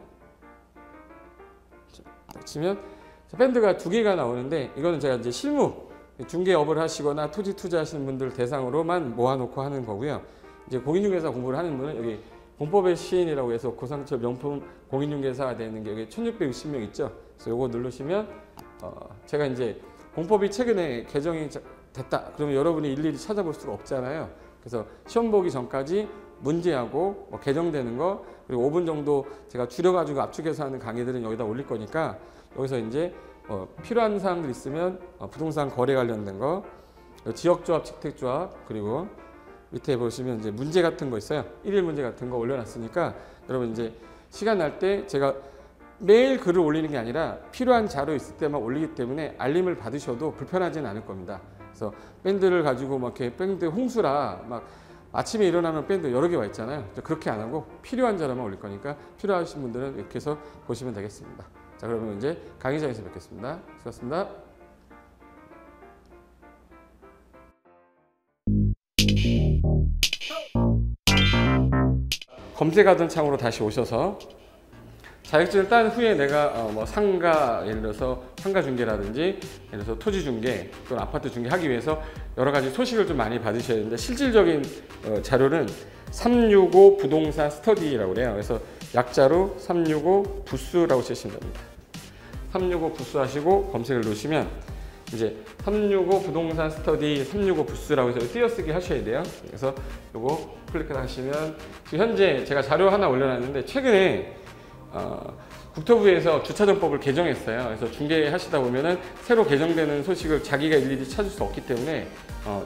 자, 치면 밴드가 2개가 나오는데, 이거는 제가 이제 실무 중개업을 하시거나 토지 투자하시는 분들 대상으로만 모아놓고 하는 거고요. 이제 공인중개사 공부를 하는 분은 여기 공법의 시인이라고 해서 고상철 명품 공인중개사가 되는 게 여기 1660명 있죠. 그래서 요거 누르시면 제가 이제 공법이 최근에 개정이 됐다 그러면 여러분이 일일이 찾아볼 수가 없잖아요. 그래서 시험 보기 전까지 문제하고 개정되는 거, 그리고 5분 정도 제가 줄여가지고 압축해서 하는 강의들은 여기다 올릴 거니까, 여기서 이제 필요한 사항들 있으면 부동산 거래 관련된 거, 지역조합, 직택조합, 그리고 밑에 보시면 이제 문제 같은 거 있어요. 1일 문제 같은 거 올려놨으니까 여러분 이제 시간 날 때 제가 매일 글을 올리는 게 아니라 필요한 자료 있을 때만 올리기 때문에 알림을 받으셔도 불편하지는 않을 겁니다. 그래서 밴드를 가지고 막 이렇게 밴드 홍수라 막 아침에 일어나면 밴드 여러 개 와 있잖아요. 그렇게 안 하고 필요한 자료만 올릴 거니까 필요하신 분들은 이렇게 해서 보시면 되겠습니다. 자, 그러면 이제 강의장에서 뵙겠습니다. 수고하셨습니다. 검색하던 창으로 다시 오셔서 자격증을 딴 후에 내가 뭐 상가, 예를 들어서 상가 중개라든지 예를 들어서 토지 중개 또는 아파트 중개하기 위해서 여러 가지 소식을 좀 많이 받으셔야 되는데, 실질적인 자료는 365 부동산 스터디라고 그래요. 그래서 약자로 365 부스라고 치시면 됩니다. 365 부스 하시고 검색을 누르시면 이제 365 부동산 스터디 365 부스라고 해서 띄어쓰기 하셔야 돼요. 그래서 요거 클릭을 하시면 지금 현재 제가 자료 하나 올려놨는데, 최근에 국토부에서 주차정법을 개정했어요. 그래서 중개하시다 보면은 새로 개정되는 소식을 자기가 일일이 찾을 수 없기 때문에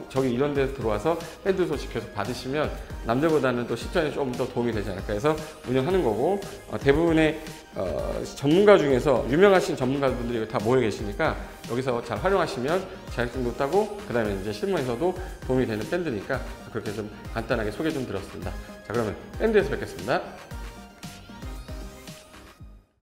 저기 이런 데서 들어와서 밴드 소식 계속 받으시면 남들보다는 또 실전에 좀 더 도움이 되지 않을까 해서 운영하는 거고, 대부분의 전문가 중에서 유명하신 전문가분들이 다 모여 계시니까 여기서 잘 활용하시면 자격증도 따고 그 다음에 이제 실무에서도 도움이 되는 밴드니까 그렇게 좀 간단하게 소개 좀 드렸습니다. 자, 그러면 밴드에서 뵙겠습니다.